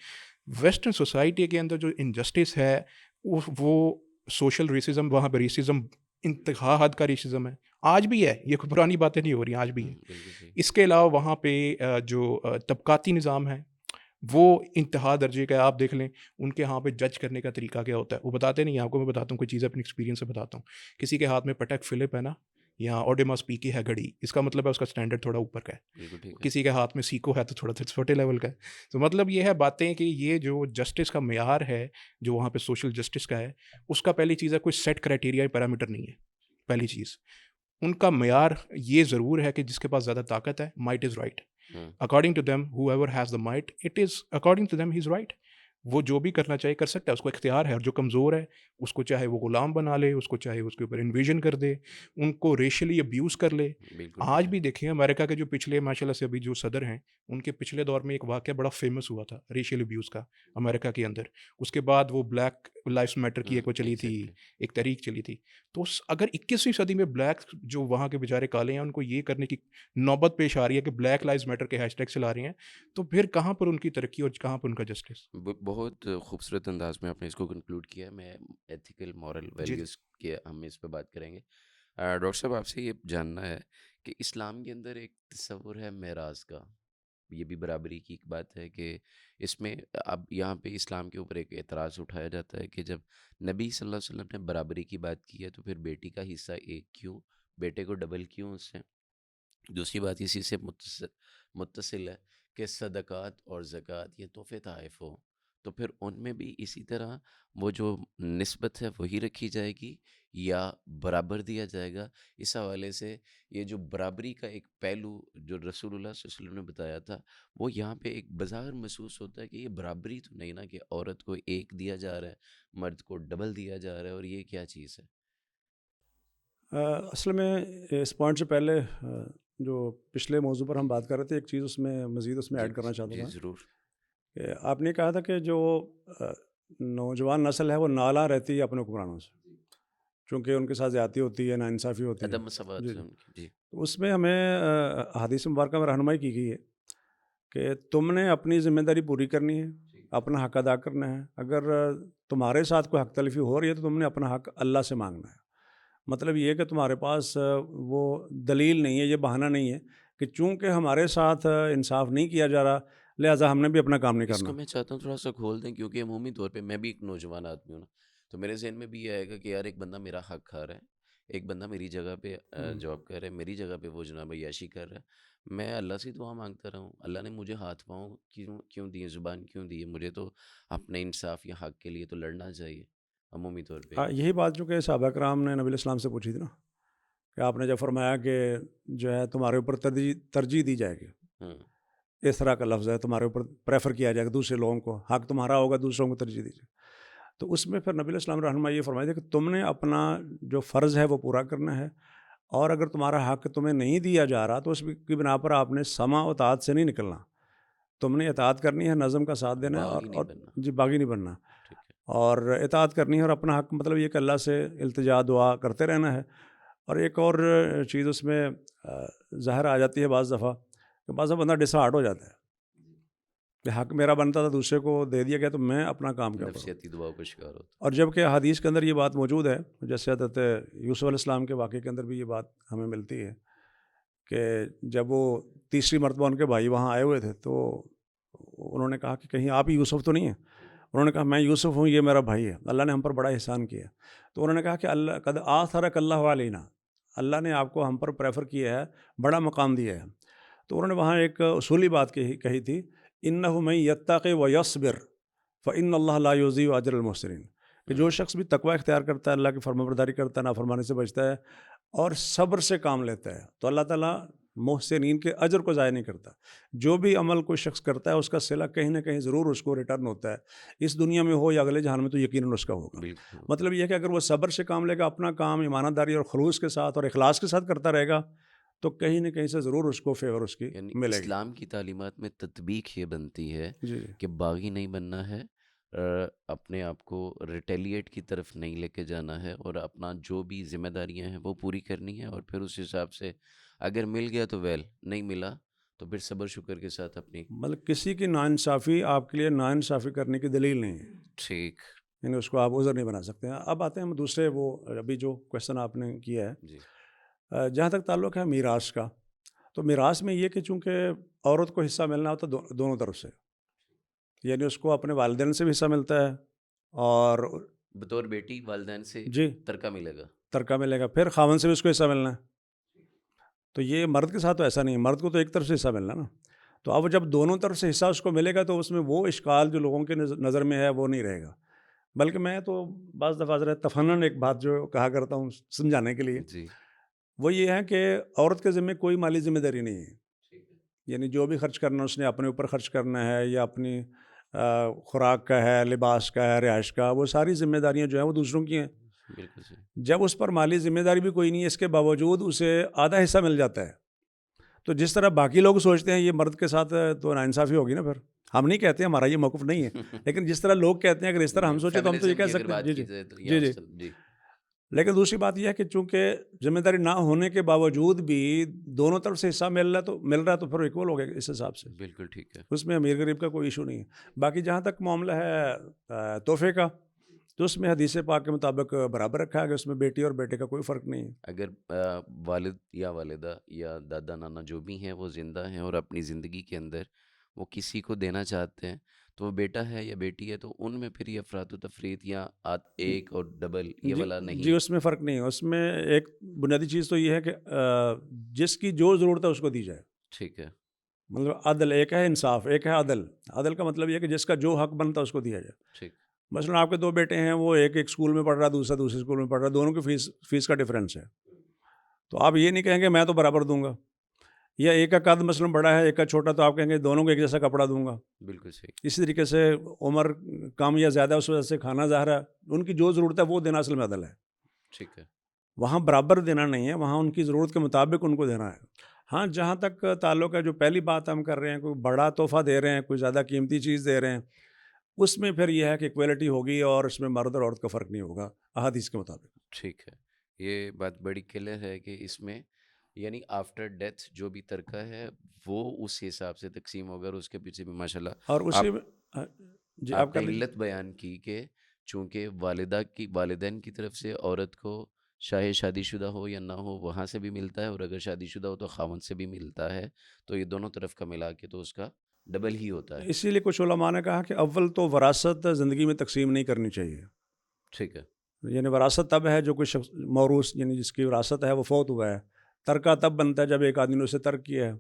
ویسٹرن سوسائٹی کے اندر جو انجسٹس ہے وہ سوشل ریسزم, وہاں پہ ریسزم انتہا حد کا ریشزم ہے، آج بھی ہے، یہ کوئی پرانی باتیں نہیں ہو رہی، آج بھی ہے۔ بالکل صحیح۔ اس کے علاوہ وہاں پہ جو طبقاتی نظام ہے وہ انتہا درجے کا ہے۔ آپ دیکھ لیں ان کے یہاں پہ جج کرنے کا طریقہ کیا ہوتا ہے، وہ بتاتے نہیں، آپ کو میں بتاتا ہوں کوئی چیز اپنی ایکسپیرینس سے بتاتا ہوں۔ کسی کے ہاتھ میں پٹیک فلپ ہے نا، یا اوڈیماس پی کی ہے گھڑی، اس کا مطلب ہے اس کا اسٹینڈرڈ تھوڑا اوپر کا ہے۔ بالکل ٹھیک ہے۔ کسی کے ہاتھ میں سیکو ہے تو تھوڑا سا چھوٹے لیول کا ہے۔ تو مطلب یہ ہے باتیں کہ یہ جو جسٹس کا معیار ہے جو وہاں پہ سوشل جسٹس کا ہے، اس کا پہلی چیز ہے کوئی سیٹ کرائٹیریا پیرامیٹر نہیں ہے۔ پہلی چیز ان کا معیار یہ ضرور ہے کہ جس کے پاس زیادہ طاقت ہے، might is right according to them, however has the might it is according to them he is right. وہ جو بھی کرنا چاہے کر سکتا ہے، اس کو اختیار ہے۔ اور جو کمزور ہے اس کو چاہے وہ غلام بنا لے، اس کو چاہے اس کے اوپر انویژن کر دے، ان کو ریشلی ابیوز کر لے۔ بالکل آج ٹھیک بھی دیکھیں امریکہ کے جو پچھلے ماشاء اللہ سے ابھی جو صدر ہیں، ان کے پچھلے دور میں ایک واقعہ بڑا فیمس ہوا تھا ریشل ابیوز کا امریکہ کے اندر۔ اس کے بعد وہ بلیک لائفز میٹر کی ایک وہ چلی تھی، ایگزیکٹلی۔ ایک تحریک چلی تھی۔ تو اگر 21ویں صدی میں بلیک جو وہاں کے بیچارے کالے ہیں ان کو یہ کرنے کی نوبت پیش آ رہی ہے کہ بلیک لائفز میٹر کے ہیش ٹیگ چلا رہے ہیں، تو پھر کہاں پر ان کی ترقی اور کہاں پر ان کا جسٹس؟ بہت خوبصورت انداز میں آپ نے اس کو کنکلوڈ کیا ہے۔ میں ایتھیکل مورل جی ویلیوز کے ہم اس پہ بات کریں گے۔ ڈاکٹر صاحب آپ سے یہ جاننا ہے کہ اسلام کے اندر ایک تصور ہے معراج کا، یہ بھی برابری کی ایک بات ہے کہ اس میں اب یہاں پہ اسلام کے اوپر ایک اعتراض اٹھایا جاتا ہے کہ جب نبی صلی اللہ علیہ وسلم نے برابری کی بات کی ہے تو پھر بیٹی کا حصہ ایک کیوں، بیٹے کو ڈبل کیوں اس سے؟ دوسری بات اسی سے متصل ہے کہ صدقات اور زکوٰۃ یہ تحفے تحائف ہو تو پھر ان میں بھی اسی طرح وہ جو نسبت ہے وہی رکھی جائے گی یا برابر دیا جائے گا؟ اس حوالے سے یہ جو برابری کا ایک پہلو جو رسول اللہ صلی اللہ علیہ وسلم نے بتایا تھا، وہ یہاں پہ ایک بظاہر محسوس ہوتا ہے کہ یہ برابری تو نہیں نا، کہ عورت کو ایک دیا جا رہا ہے، مرد کو ڈبل دیا جا رہا ہے، اور یہ کیا چیز ہے؟ اصل میں اس پوائنٹ سے پہلے جو پچھلے موضوع پر ہم بات کر رہے تھے، ایک چیز اس میں مزید اس میں جی ایڈ کرنا چاہتا جی تھا ضرور۔ کہ آپ نے کہا تھا کہ جو نوجوان نسل ہے وہ نالاں رہتی ہے اپنے حکمرانوں سے، چونکہ ان کے ساتھ زیادتی ہوتی ہے، ناانصافی ہوتی ہے۔ عدم مساوات جی ہے جی، ان کی۔ جی تو اس میں ہمیں احادیث مبارکہ میں رہنمائی کی گئی ہے کہ تم نے اپنی ذمہ داری پوری کرنی ہے، اپنا حق ادا کرنا ہے۔ اگر تمہارے ساتھ کوئی حق تلفی ہو رہی ہے تو تم نے اپنا حق اللہ سے مانگنا ہے۔ مطلب یہ ہے کہ تمہارے پاس وہ دلیل نہیں ہے، یہ بہانہ نہیں ہے کہ چونکہ ہمارے ساتھ انصاف نہیں کیا جا رہا لہٰذا ہم نے بھی اپنا کام نہیں اس کو کرنا۔ میں چاہتا ہوں تھوڑا سا کھول دیں، کیونکہ عمومی طور پہ میں بھی ایک نوجوان آدمی ہوں نا، تو میرے ذہن میں بھی یہ آئے گا کہ یار ایک بندہ میرا حق کھا رہا ہے، ایک بندہ میری جگہ پہ جاب کر رہا ہے، میری جگہ پہ وہ جناب عیاشی کر رہا ہے، میں اللہ سے دعا مانگتا رہا ہوں، اللہ نے مجھے ہاتھ پاؤں کیوں دیے، زبان کیوں دی ہے، مجھے تو اپنے انصاف یا حق کے لیے تو لڑنا چاہیے عمومی طور پہ۔ یہی بات جو کہ صحابہ کرام نے نبی علیہ السلام سے پوچھی تھی نا، کہ آپ نے جب فرمایا کہ جو ہے تمہارے اوپر ترجیح دی جائے گی، ہوں اس طرح کا لفظ ہے، تمہارے اوپر پریفر کیا جائے گا دوسرے لوگوں کو، حق تمہارا ہوگا دوسروں کو ترجیح دیجیے۔ تو اس میں پھر نبی علیہ السلام رحمہ یہ فرمایا تھا کہ تم نے اپنا جو فرض ہے وہ پورا کرنا ہے، اور اگر تمہارا حق تمہیں نہیں دیا جا رہا تو اس کی بنا پر آپ نے سمع و اطاعت سے نہیں نکلنا، تم نے اطاعت کرنی ہے، نظم کا ساتھ دینا ہے، باغی نہیں اور بننا۔ جی باغی نہیں بننا، ٹھیک ہے۔ اور اطاعت کرنی ہے، اور اپنا حق مطلب یہ کہ اللہ سے التجا دعا کرتے رہنا ہے۔ اور ایک اور چیز اس میں ظاہر آ جاتی ہے بعض دفعہ کہ بعض دفعہ بندہ ڈسہارٹ ہو جاتا ہے کہ حق میرا بنتا تھا دوسرے کو دے دیا گیا تو میں اپنا کام کیا کروں۔ نفسیاتی دباؤ کا شکار ہوتا اور جب کہ حدیث کے اندر یہ بات موجود ہے، جیسے حضرت یوسف علیہ السلام کے واقعے کے اندر بھی یہ بات ہمیں ملتی ہے کہ جب وہ تیسری مرتبہ ان کے بھائی وہاں آئے ہوئے تھے تو انہوں نے کہا کہ کہیں آپ ہی یوسف تو نہیں ہیں؟ انہوں نے کہا میں یوسف ہوں، یہ میرا بھائی ہے، اللہ نے ہم پر بڑا احسان کیا۔ تو انہوں نے کہا کہ اللہ قد آثرک اللہ علینا، اللہ نے آپ کو ہم پر پریفر کیا ہے، بڑا مقام دیا ہے۔ تو انہوں نے وہاں ایک اصولی بات کہی تھی، انہ من یتقی و یصبر فإن اللہ لا یضیع اجر المحسنین، کہ جو شخص بھی تقوی اختیار کرتا ہے، اللہ کی فرمانبرداری کرتا ہے، نافرمانی سے بچتا ہے اور صبر سے کام لیتا ہے، تو اللہ تعالیٰ محسنین کے اجر کو ضائع نہیں کرتا۔ جو بھی عمل کوئی شخص کرتا ہے اس کا صلہ کہیں نہ کہیں ضرور اس کو ریٹرن ہوتا ہے، اس دنیا میں ہو یا اگلے جہان میں تو یقیناً اس کا ہوگا۔ بالکل۔ مطلب یہ ہے کہ اگر وہ صبر سے کام لے گا، اپنا کام ایمانداری اور خلوص کے ساتھ اور اخلاص کے ساتھ کرتا رہے گا تو کہیں نہ کہیں سے ضرور اس کو فیور اس کی یعنی ملے گی۔ اسلام کی تعلیمات میں تطبیق یہ بنتی ہے جی کہ باغی نہیں بننا ہے، اپنے آپ کو ریٹیلیٹ کی طرف نہیں لے کے جانا ہے، اور اپنا جو بھی ذمہ داریاں ہیں وہ پوری کرنی ہے، اور پھر اس حساب سے اگر مل گیا تو ویل، نہیں ملا تو پھر صبر شکر کے ساتھ اپنی۔ مطلب کسی کی ناانصافی آپ کے لیے ناانصافی کرنے کی دلیل نہیں ہے۔ ٹھیک۔ یعنی اس کو آپ عذر نہیں بنا سکتے ہیں. اب آتے ہیں ہم دوسرے وہ ابھی جو کویشچن آپ نے کیا ہے, جی جہاں تک تعلق ہے میراث کا, تو میراث میں یہ کہ چونکہ عورت کو حصہ ملنا ہوتا ہے دونوں طرف سے, یعنی اس کو اپنے والدین سے بھی حصہ ملتا ہے اور بطور بیٹی والدین سے جی ترکہ ملے گا. ترکہ ملے گا, پھر خاوند سے بھی اس کو حصہ ملنا ہے. تو یہ مرد کے ساتھ تو ایسا نہیں ہے, مرد کو تو ایک طرف سے حصہ ملنا نا. تو اب جب دونوں طرف سے حصہ اس کو ملے گا تو اس میں وہ اشکال جو لوگوں کے نظر میں ہے وہ نہیں رہے گا. بلکہ میں تو بعض دفعہ ذرا تفنن ایک بات جو کہا کرتا ہوں سمجھانے کے لیے, جی وہ یہ ہے کہ عورت کے ذمہ کوئی مالی ذمہ داری نہیں ہے. یعنی جو بھی خرچ کرنا اس نے اپنے اوپر خرچ کرنا ہے, یا اپنی خوراک کا ہے, لباس کا ہے, رہائش کا, وہ ساری ذمہ داریاں جو ہیں وہ دوسروں کی ہیں. بالکل صحیح. جب اس پر مالی ذمہ داری بھی کوئی نہیں ہے, اس کے باوجود اسے آدھا حصہ مل جاتا ہے. تو جس طرح باقی لوگ سوچتے ہیں یہ مرد کے ساتھ تو ناانصافی ہوگی نا. پھر ہم نہیں کہتے ہیں, ہمارا یہ موقف نہیں ہے, لیکن جس طرح لوگ کہتے ہیں اگر اس طرح ہم سوچیں تو ہم تو یہ فیمنزم کہہ کی اگر سکتے ہیں. بات جی کی جی جائے تو جی جی. جی لیکن دوسری بات یہ ہے کہ چونکہ ذمہ داری نہ ہونے کے باوجود بھی دونوں طرف سے حصہ مل رہا ہے تو پھر ایکول ہو گیا اس حساب سے. بالکل ٹھیک ہے. اس میں امیر غریب کا کوئی ایشو نہیں ہے. باقی جہاں تک معاملہ ہے تحفے کا, تو اس میں حدیث پاک کے مطابق برابر رکھا ہے, اس میں بیٹی اور بیٹے کا کوئی فرق نہیں ہے. اگر والد یا والدہ یا دادا نانا جو بھی ہیں وہ زندہ ہیں اور اپنی زندگی کے اندر وہ کسی کو دینا چاہتے ہیں, تو وہ بیٹا ہے یا بیٹی ہے, تو ان میں پھر یہ افراط و تفریط یا ایک اور ڈبل یہ والا نہیں. جی اس میں فرق نہیں ہے. اس میں ایک بنیادی چیز تو یہ ہے کہ جس کی جو ضرورت ہے اس کو دی جائے. ٹھیک ہے. مطلب عدل ایک ہے, انصاف ایک ہے. عدل کا مطلب یہ ہے کہ جس کا جو حق بنتا ہے اس کو دیا جائے. ٹھیک. مثلاً آپ کے دو بیٹے ہیں, وہ ایک اسکول میں پڑھ رہا ہے, دوسرا دوسرے اسکول میں پڑھ رہا ہے, دونوں کی فیس کا ڈفرینس ہے. تو آپ یہ نہیں کہیں گے میں تو برابر دوں گا, یا ایک کا قد مثلاً بڑا ہے ایک کا چھوٹا, تو آپ کہیں گے دونوں کو ایک جیسا کپڑا دوں گا. بالکل صحیح. اسی طریقے سے عمر کم یا زیادہ اس وجہ سے کھانا ظاہر ہے, ان کی جو ضرورت ہے وہ دینا اصل میں عدل ہے. ٹھیک ہے. وہاں برابر دینا نہیں ہے, وہاں ان کی ضرورت کے مطابق ان کو دینا ہے. ہاں جہاں تک تعلق ہے, جو پہلی بات ہم کر رہے ہیں, کوئی بڑا تحفہ دے رہے ہیں, کوئی زیادہ قیمتی چیز دے رہے ہیں, اس میں پھر یہ ہے کہ ایکویلٹی ہوگی اور اس میں مرد اور عورت کا فرق نہیں ہوگا احادیث کے مطابق. ٹھیک ہے. یہ بات بڑی کلیئر ہے کہ اس میں یعنی آفٹر ڈیتھ جو بھی ترکہ ہے وہ اس حساب سے تقسیم ہوگا, اور اس کے پیچھے بھی ماشاء اللہ اور اسی میں جی آپ آپ نے کر لیجیے. علت بیان کی کہ چونکہ والدین کی طرف سے عورت کو چاہے شادی شدہ ہو یا نہ ہو وہاں سے بھی ملتا ہے, اور اگر شادی شدہ ہو تو خاوند سے بھی ملتا ہے, تو یہ دونوں طرف کا ملا کے تو اس کا ڈبل ہی ہوتا ہے. اسی لیے کچھ علماء نے کہا کہ اول تو وراثت زندگی میں تقسیم نہیں کرنی چاہیے. ٹھیک ہے. یعنی وراثت تب ہے جو کوئی شخص موروث یعنی جس کی وراثت ہے وہ فوت ہوا ہے. ترکہ تب بنتا ہے جب ایک آدمی نے اسے ترک کیا ہے.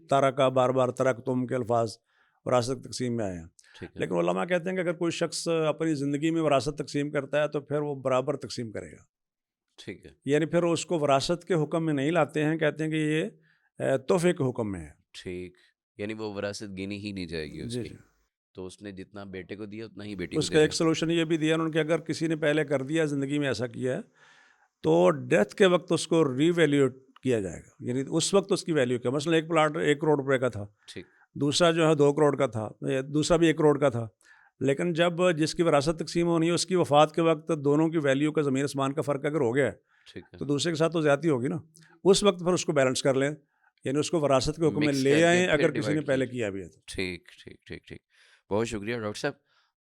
ترکہ بار بار ترک تم کے الفاظ وراثت تقسیم میں آئے ہیں. ٹھیک ہے. لیکن علماء کہتے ہیں کہ اگر کوئی شخص اپنی زندگی میں وراثت تقسیم کرتا ہے تو پھر وہ برابر تقسیم کرے گا. ٹھیک ہے. یعنی پھر اس کو وراثت کے حکم میں نہیں لاتے ہیں, کہتے ہیں کہ یہ تحفے کے حکم میں ہے. ٹھیک. یعنی وہ وراثت گنی ہی نہیں جائے گی اس جی کی, جی. تو اس نے جتنا بیٹے کو دیا اتنا ہی بیٹی کو اس دے کا گا. ایک سلوشن یہ بھی دیا انہوں نے کہ اگر کسی نے پہلے کر دیا زندگی میں ایسا کیا ہے تو ڈیتھ کے وقت اس کو ری ویلیوٹ کیا جائے گا. یعنی اس وقت اس کی ویلیو کیا, مثلا ایک پلاٹ 1 کروڑ روپے کا تھا, ٹھیک. دوسرا جو ہے 2 کروڑ کا تھا, دوسرا بھی 1 کروڑ کا تھا, لیکن جب جس کی وراثت تقسیم ہونی ہے اس کی وفات کے وقت دونوں کی ویلیو کا زمین آسمان کا فرق اگر ہو گیا ہے ٹھیک ہے. تو دوسرے کے ساتھ تو زیادتی ہوگی نا. اس وقت پھر اس کو بیلنس کر لیں, یعنی اس کو وراثت کے حکم میں مکس لے کر کے آئیں پھر اگر کسی نے ڈیوائڈ پہلے کیجیے. کیا بھی ہے تو. ٹھیک ٹھیک ٹھیک ٹھیک. بہت شکریہ ڈاکٹر صاحب.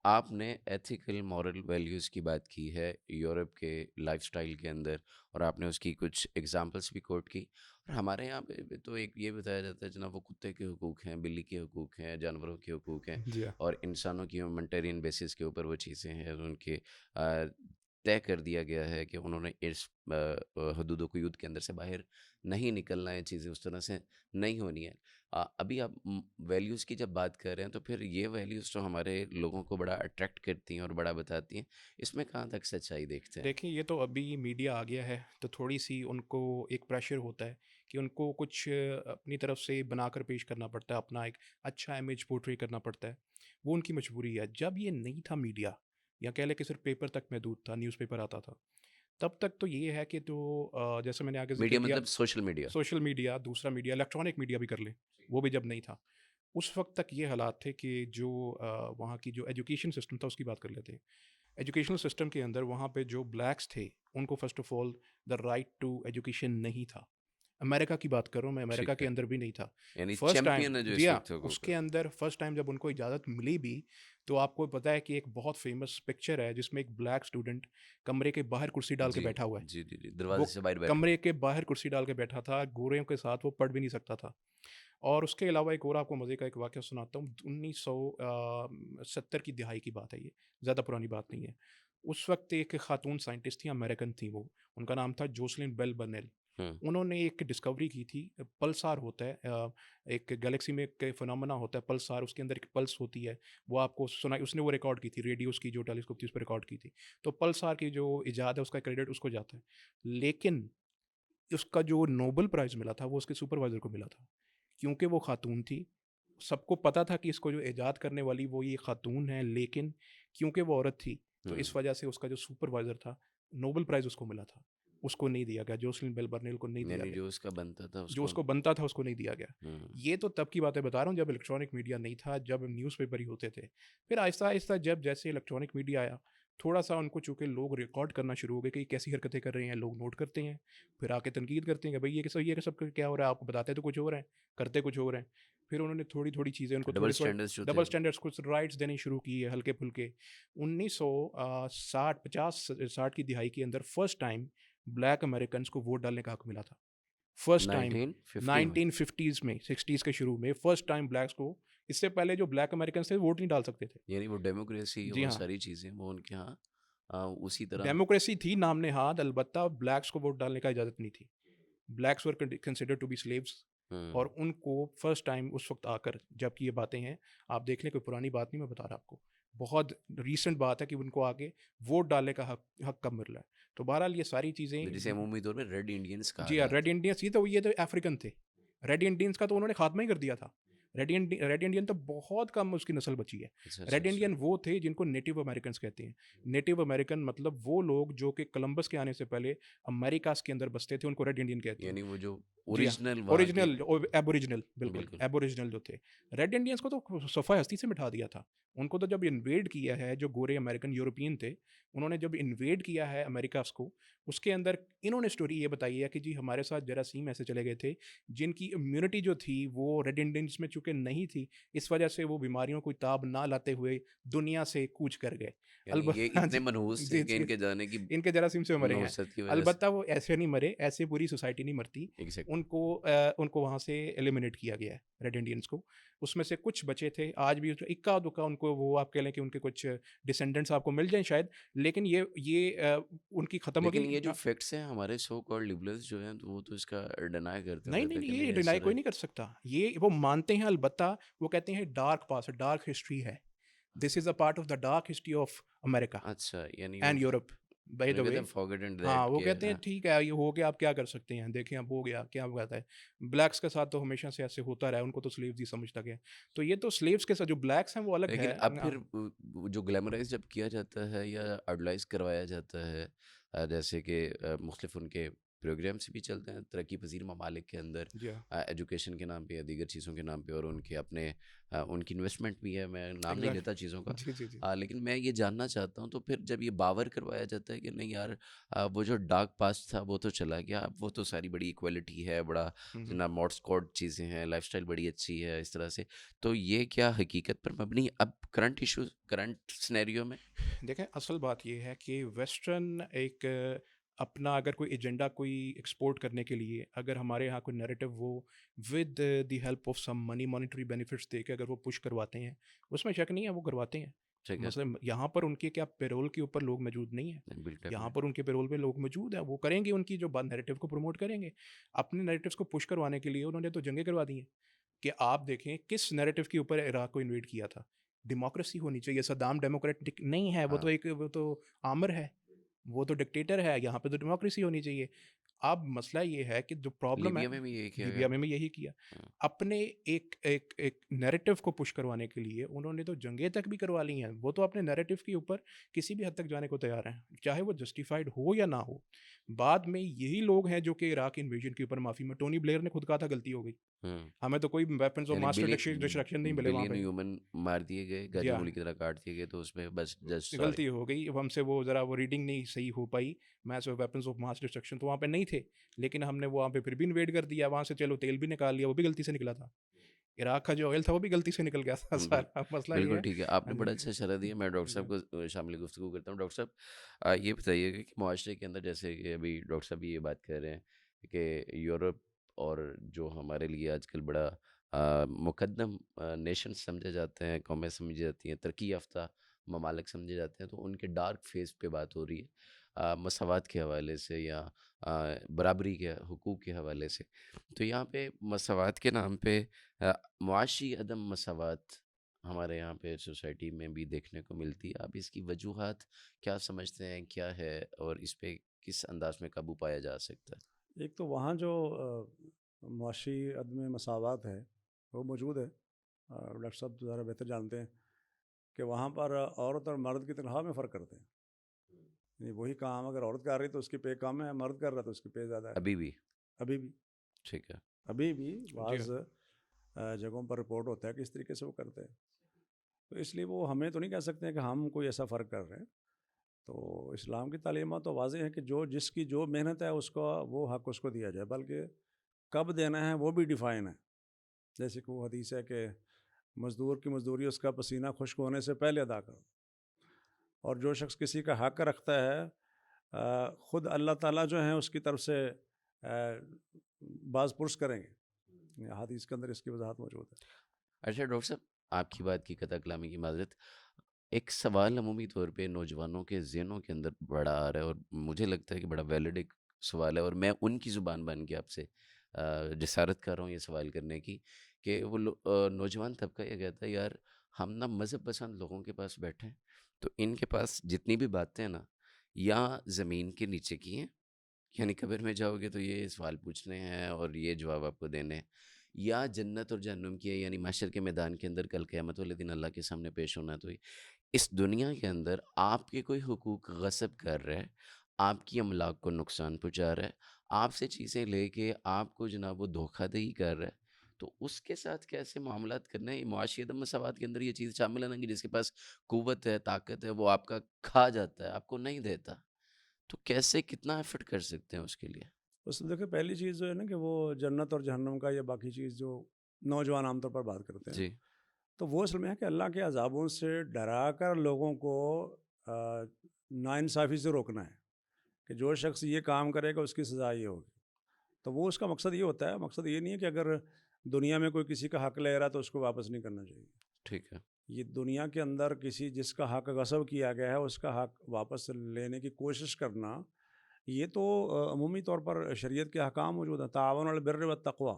آپ نے ایتھیکل مورل ویلیوز کی بات کی ہے یورپ کے لائف سٹائل کے اندر, اور آپ نے اس کی کچھ ایگزامپلس بھی کوٹ کی. اور ہمارے یہاں پہ تو ایک یہ بتایا جاتا ہے جناب, وہ کتے کے حقوق ہیں, بلی کے حقوق ہیں, جانوروں کے حقوق ہیں, جی اور انسانوں کی ہیومنٹیرین بیسس کے اوپر وہ چیزیں ہیں, ان کے طے کر دیا گیا ہے کہ انہوں نے اس حدود و قیود کے اندر سے باہر نہیں نکلنا ہے, چیزیں اس طرح سے نہیں ہونی ہے. ابھی آپ ویلیوز کی جب بات کر رہے ہیں تو پھر یہ ویلیوز تو ہمارے لوگوں کو بڑا اٹریکٹ کرتی ہیں اور بڑا بتاتی ہیں, اس میں کہاں تک سچائی دیکھتے ہیں؟ دیکھیں یہ تو ابھی میڈیا آ گیا ہے تو تھوڑی سی ان کو ایک پریشر ہوتا ہے کہ ان کو کچھ اپنی طرف سے بنا کر پیش کرنا پڑتا ہے, اپنا ایک اچھا امیج پورٹری کرنا پڑتا ہے. وہ ان کی مجبوری ہے. جب یہ نہیں تھا میڈیا, یا کہہ لیں کہ صرف پیپر تک محدود تھا, نیوز پیپر آتا تھا, تب تک تو یہ ہے کہ تو جیسے میں نے آگے ذکر میڈیا کیا, مطلب سوشل میڈیا. سوشل میڈیا, دوسرا میڈیا, الیکٹرانک میڈیا بھی کر لیں, وہ بھی جب نہیں تھا اس وقت تک یہ حالات تھے کہ جو وہاں کی جو ایجوکیشن سسٹم تھا اس کی بات کر لیتے ہیں. ایجوکیشنل سسٹم کے اندر وہاں پہ جو بلیکس تھے ان کو first of all the right to education نہیں تھا. امریکہ کی بات کر رہا ہوں میں، امریکہ ٹھیک کے ہے، اندر بھی نہیں تھا یعنی فرسٹ ٹائم. چیمپئن ہے جو جی اس ہاں، وقت ہوگا اس کا۔ کے اندر فرسٹ ٹائم جب ان کو اجازت ملی بھی تو آپ کو پتہ ہے کہ ایک بہت فیمس پکچر ہے جس میں ایک بلیک اسٹوڈنٹ کمرے کے باہر کرسی ڈال کے جی بیٹھا ہوا ہے. جی جی جی، وہ دروازے سے باہر بیٹھا کمرے کے باہر کرسی ڈال کے بیٹھا تھا، گوریوں کے ساتھ وہ پڑھ بھی نہیں سکتا تھا. اور اس کے علاوہ ایک اور آپ کو مزے کا ایک واقعہ سناتا ہوں. 1970 کی دہائی کی بات ہے، یہ زیادہ پرانی بات نہیں ہے. اس وقت ایک خاتون سائنٹسٹ تھی، امریکن تھی وہ، ان کا نام تھا جوسلین بیل برنیل. ہوں انہوں نے ایک ڈسکوری کی تھی. پلسار ہوتا ہے ایک گلیکسی میں ایک فنامنا ہوتا ہے پلسار، اس کے اندر ایک پلس ہوتی ہے، وہ آپ کو سنا، اس نے وہ ریکارڈ کی تھی، ریڈیوز کی جو ٹیلیسکوپ تھی اس پہ ریکارڈ کی تھی. تو پلسار کی جو ایجاد ہے اس کا کریڈٹ اس کو جاتا ہے. لیکن اس کا جو نوبل پرائز ملا تھا وہ اس کے سپروائزر کو ملا تھا، کیونکہ وہ خاتون تھی. سب کو پتا تھا کہ اس کو جو ایجاد کرنے والی وہ یہ خاتون ہے، لیکن کیونکہ وہ عورت تھی تو ہوں، اس وجہ سے اس کا جو سپروائزر تھا نوبل پرائز اس کو ملا تھا، اس کو نہیں دیا گیا، جوسلین بیل برنیل کو نہیں دیا یعنی گیا، جو اس کا بنتا تھا اس جو کو۔ اس کو بنتا تھا اس کو نہیں دیا گیا. ہوں یہ تو تب کی باتیں بتا رہا ہوں جب الیکٹرانک میڈیا نہیں تھا، جب نیوز پیپر ہی ہوتے تھے. پھر آہستہ آہستہ جب جیسے الیکٹرانک میڈیا آیا، تھوڑا سا ان کو چونکہ لوگ ریکارڈ کرنا شروع ہو گئے کہ یہ کیسی حرکتیں کر رہے ہیں، لوگ نوٹ کرتے ہیں، پھر آ کے تنقید کرتے ہیں کہ بھائی یہ سب کیا ہو رہا ہے، آپ کو بتاتے تو کچھ ہو رہا ہے، کرتے کچھ ہو رہے ہیں. پھر انہوں نے تھوڑی تھوڑی چیزیں ان کو ڈبل تھوڑے اسٹینڈرڈس جو ڈبل تھے۔ اسٹینڈرڈس کو رائٹس دینے شروع کیے ہلکے پھلکے. 1960 کی دہائی کے اندر فرسٹ ٹائم بلیک امریکنس کو ووٹ ڈالنے کا حق ملا تھا. فرسٹ ٹائم 1950 میں 1950s میں، 60s کے شروع میں فرسٹ ٹائم بلیکس کو، اس سے پہلے جو بلیک امریکنس تھے ووٹ نہیں ڈال سکتے تھے. یعنی وہ ڈیموکریسی جی وہ ہاں، ساری چیزیں وہ ان کے ہاں اسی طرح۔ ڈیموکریسی تھی نام نہاد، البتہ بلیکس کو ووٹ ڈالنے کا اجازت نہیں تھی. Blacks were considered to be slaves, اور ہوں ان کو فرسٹ ٹائم اس وقت آ کر، جب کہ یہ باتیں ہیں آپ دیکھ لیں، کوئی پرانی بات نہیں میں بتا رہا آپ کو، بہت ریسنٹ بات ہے کہ ان کو آگے ووٹ ڈالنے کا حق کب مل رہا ہے. تو بہرحال یہ ساری چیزیں، جسے عمومی طور پہ ریڈ انڈینس کہا جی ہاں، ریڈ جاتا انڈینس، یہ تو افریقن تھے. ریڈ انڈینس کا تو انہوں نے خاتمہ ہی کر دیا تھا. ریڈ انڈین تو بہت کم اس کی نسل بچی ہے. ہے۔ اچھا اچھا ریڈ اچھا۔ انڈین وہ تھے جن کو نیٹو امریکنس کہتے ہیں. نیٹو امریکن مطلب وہ لوگ جو کہ کولمبس کے آنے سے پہلے امریکاز کے اندر بستے تھے، ان کو ریڈ انڈین کہتے ہیں. یعنی وہ جو جی ہاں، اوریجنل وہاں کے۔ اوریجنل ایبوریجنل، بالکل بالکل۔ ایبوریجنل جو تھے. ریڈ انڈینس کو تو صفحہ ہستی سے مٹھا دیا تھا. ان کو تو جب انویڈ کیا ہے، جو گورے امریکن یورپین تھے، انہوں نے جب انویڈ کیا ہے امریکاز کو، اس کے اندر انہوں نے اسٹوری یہ بتائی ہے کہ جی ہمارے ساتھ جراثیم ایسے چلے گئے تھے جن کی امیونٹی جو تھی وہ ریڈ انڈینس میں چونکہ نہیں تھی، اس وجہ سے وہ بیماریوں کو تاب نہ لاتے ہوئے دنیا سے کوچ کر گئے. یعنی یہ البتہ اتنے منحوس تھے جی کہ جی، ان کے جانے کی ان کے جراثیم سے مرے ہیں. نحوست کی وجہ البتہ وہ ایسے نہیں مرے، ایسے پوری سوسائٹی نہیں مرتی. سے۔ ان کو وہاں سے ایلیمنیٹ کیا گیا ہے ریڈ انڈینس کو. اس میں سے کچھ بچے تھے، آج بھی اکا دکا ان کو، وہ آپ کہہ لیں کہ ان کے کچھ ڈسینڈنٹس آپ کو مل جائیں شاید، لیکن یہ ان کی ختم ہو لیکن گئی. یہ جو فیکٹس ہیں ہمارے سو کالڈ لبرلز جو ہیں وہ تو اس کا ڈینائی کرتے نہیں ہوئے نہیں تھے کہ نہیں، یہ نہیں اس ڈینائی طرح۔ کوئی نہیں کر سکتا. یہ وہ مانتے ہیں، البتہ وہ کہتے ہیں ڈارک پاس، ڈارک ہسٹری ہے. This is a part of the dark history of America اچھا یعنی وہ اینڈ یورپ بائی دا کہتے وے. ہیں forgotten ہاں، that وہ کہ کہتے ہیں ٹھیک ہے یہ ہو گیا، آپ کیا کر سکتے ہیں، دیکھیں اب ہو گیا، کیا کہتا ہے. بلیکس کے ساتھ تو ہمیشہ سے ایسے ہوتا رہا، ان کو تو سلیوز ہی سمجھتا گیا. تو یہ تو سلیوز کے ساتھ جو بلیکس ہیں وہ الگ لیکن ہے. اب پھر جو گلیمرائز جب کیا جاتا ہے یا آئیڈلائز کروایا جاتا ہے، جیسے کہ مختلف ان کے پروگرامس بھی چلتے ہیں ترقی پذیر ممالک کے اندر، جی ہاں، ایجوکیشن کے نام پہ یا دیگر چیزوں کے نام پہ، اور ان کے اپنے ان کی انویسٹمنٹ بھی ہے، میں نام نہیں لیتا چیزوں کا. جی جی جی. لیکن میں یہ جاننا چاہتا ہوں، تو پھر جب یہ باور کروایا جاتا ہے کہ نہیں یار وہ جو ڈارک پاسٹ تھا وہ تو چلا گیا، اب وہ تو ساری بڑی ایکویلٹی ہے، بڑا جناب ماڈس کوڈ چیزیں ہیں، لائف اسٹائل بڑی اچھی ہے اس طرح سے، تو یہ کیا حقیقت پر مبنی اب کرنٹ ایشوز کرنٹ سنیریو میں؟ دیکھیں اصل بات یہ ہے کہ ویسٹرن ایک اپنا اگر کوئی ایجنڈا کوئی ایکسپورٹ کرنے کے لیے، اگر ہمارے یہاں کوئی نیریٹو وہ with the help of some money monetary benefits دے کے اگر وہ پش کرواتے ہیں، اس میں شک نہیں ہے وہ کرواتے ہیں. ٹھیک ہے، مثلا یہاں پر ان کے کیا پیرول کے اوپر لوگ موجود نہیں ہیں، یہاں پر ان کے پیرول پہ لوگ موجود ہیں، وہ کریں گے ان کی جو بات نیریٹو کو پروموٹ کریں گے. اپنے نیریٹوس کو پش کروانے کے لیے انہوں نے تو جنگیں کروا دی ہیں. کہ آپ دیکھیں کس نیریٹو کے اوپر عراق کو انویٹ کیا تھا. ڈیموکریسی ہونی چاہیے. صدام ڈیموکریٹک نہیں ہے، وہ تو آمر ہے، وہ تو ڈکٹیٹر ہے. یہاں پہ تو ڈیموکریسی ہونی چاہیے. اب مسئلہ یہ ہے کہ جو پرابلم ہے، لیبیا میں بھی یہی کیا لیبیا گیا. میں یہی کیا. اپنے ایک نیریٹو کو پش کروانے کے لیے انہوں نے تو جنگیں تک بھی کروا لی ہیں. وہ تو اپنے نیریٹو کے اوپر کسی بھی حد تک جانے کو تیار ہیں، چاہے وہ جسٹیفائڈ ہو یا نہ ہو. بعد میں یہی لوگ ہیں جو کہ عراق انویژن کے اوپر معافی میں، ٹونی بلیئر نے خود کہا تھا غلطی ہو گئی. ہمیں تو کوئی ویپنز اور یعنی ماس ڈسٹرکشن نہیں ملے وہاں بلین پہ. ہیومن مار دیے گئے، جی گاجر ہاں، مولی کی طرح کاٹ دیے گئے، تو اس میں بس جسٹ سوری. غلطی ہو گئی. اب ہم سے وہ ذرا وہ ریڈنگ نہیں صحیح ہو پائی. میتھس اور ویپنز آف ماس ڈسٹرکشن تو وہاں پہ نہیں تھے، لیکن ہم نے وہاں پہ پھر بھی انویڈ کر دیا. وہاں سے چلو تیل بھی نکال لیا، وہ بھی غلطی سے نکلا تھا. عراق کا جو آئل تھا وہ بھی غلطی سے نکل گیا تھا. سارا مسئلہ یہ بالکل ہے. ٹھیک ہے، آپ نے ہاں جی. بڑا اچھا شرح دیا. میں ڈاکٹر صاحب کو شامل گفتگو کرتا ہوں. ڈاکٹر صاحب یہ بتائیے گا کہ معاشرے کے اندر، جیسے کہ ابھی ڈاکٹر صاحب یہ بات کہہ رہے ہیں کہ یورپ اور جو ہمارے لیے آج کل بڑا مقدم نیشن سمجھے جاتے ہیں، قومیں سمجھی جاتی ہیں، ترقی یافتہ ممالک سمجھے جاتے ہیں، تو ان کے ڈارک فیس پہ بات ہو رہی ہے مساوات کے حوالے سے یا برابری کے حقوق کے حوالے سے. تو یہاں پہ مساوات کے نام پہ معاشی عدم مساوات ہمارے یہاں پہ سوسائٹی میں بھی دیکھنے کو ملتی ہے. آپ اس کی وجوہات کیا سمجھتے ہیں، کیا ہے، اور اس پہ کس انداز میں قابو پایا جا سکتا ہے؟ ایک تو وہاں جو معاشی عدم مساوات ہے وہ موجود ہے. ڈاکٹر صاحب ذرا بہتر جانتے ہیں کہ وہاں پر عورت اور مرد کی تنخواہ میں فرق کرتے ہیں. یعنی وہی کام اگر عورت کر رہی تو اس کی پے کم ہے، مرد کر رہا تو اس کی پے زیادہ ہے. ابھی بھی؟ ابھی بھی ٹھیک ہے. ابھی بھی جی بعض جگہوں پر رپورٹ ہوتا ہے کہ اس طریقے سے وہ کرتے ہیں. تو اس لیے وہ ہمیں تو نہیں کہہ سکتے ہیں کہ ہم کوئی ایسا فرق کر رہے ہیں. تو اسلام کی تعلیمات تو واضح ہے کہ جس کی جو محنت ہے اس کا وہ حق اس کو دیا جائے، بلکہ کب دینا ہے وہ بھی ڈیفائن ہے. جیسے کہ وہ حدیث ہے کہ مزدور کی مزدوری اس کا پسینہ خشک ہونے سے پہلے ادا کرو. اور جو شخص کسی کا حق رکھتا ہے خود اللہ تعالیٰ جو ہیں اس کی طرف سے باز پرس کریں گے. حدیث کے اندر اس کی وضاحت موجود ہے. اچھا ڈاکٹر صاحب، آپ کی بات کی قطع کلامی کی معذرت، ایک سوال عمومی طور پہ نوجوانوں کے ذہنوں کے اندر بڑا آ رہا ہے، اور مجھے لگتا ہے کہ بڑا ویلڈ ایک سوال ہے، اور میں ان کی زبان بن کے آپ سے جسارت کر رہا ہوں یہ سوال کرنے کی، کہ وہ نوجوان طبقہ یہ کہتا ہے یار ہم نا مذہب پسند لوگوں کے پاس بیٹھے ہیں، تو ان کے پاس جتنی بھی باتیں ہیں نا یا زمین کے نیچے کی ہیں، یعنی قبر میں جاؤ گے تو یہ سوال پوچھنے ہیں اور یہ جواب آپ کو دینے ہیں، یا جنت اور جہنم کی ہے، یعنی محشر کے میدان کے اندر کل قیامت والے دن اللہ کے سامنے پیش ہونا ہے. تو اس دنیا کے اندر آپ کے کوئی حقوق غصب کر رہا ہے، آپ کی املاک کو نقصان پہنچا رہا ہے، آپ سے چیزیں لے کے آپ کو جناب وہ دھوکہ دہی کر رہا ہے، تو اس کے ساتھ کیسے معاملات کرنا ہے؟ یہ معاشی عدم مساوات کے اندر یہ چیز شامل ہے نا کہ جس کے پاس قوت ہے، طاقت ہے، وہ آپ کا کھا جاتا ہے، آپ کو نہیں دیتا. تو کیسے کتنا ایفرٹ کر سکتے ہیں اس کے لیے؟ اس میں دیکھیں پہلی چیز جو ہے نا کہ وہ جنت اور جہنم کا یا باقی چیز جو نوجوان عام طور پر بات کرتے ہیں، جی. تو وہ اصل میں ہے کہ اللہ کے عذابوں سے ڈرا کر لوگوں کو ناانصافی سے روکنا ہے کہ جو شخص یہ کام کرے گا اس کی سزا یہ ہوگی. تو وہ اس کا مقصد یہ ہوتا ہے. مقصد یہ نہیں ہے کہ اگر دنیا میں کوئی کسی کا حق لے رہا تو اس کو واپس نہیں کرنا چاہیے. ٹھیک ہے. یہ دنیا کے اندر جس کا حق غصب کیا گیا ہے اس کا حق واپس لینے کی کوشش کرنا، یہ تو عمومی طور پر شریعت کے احکام موجود ہیں. تعاون علی البر والتقوی،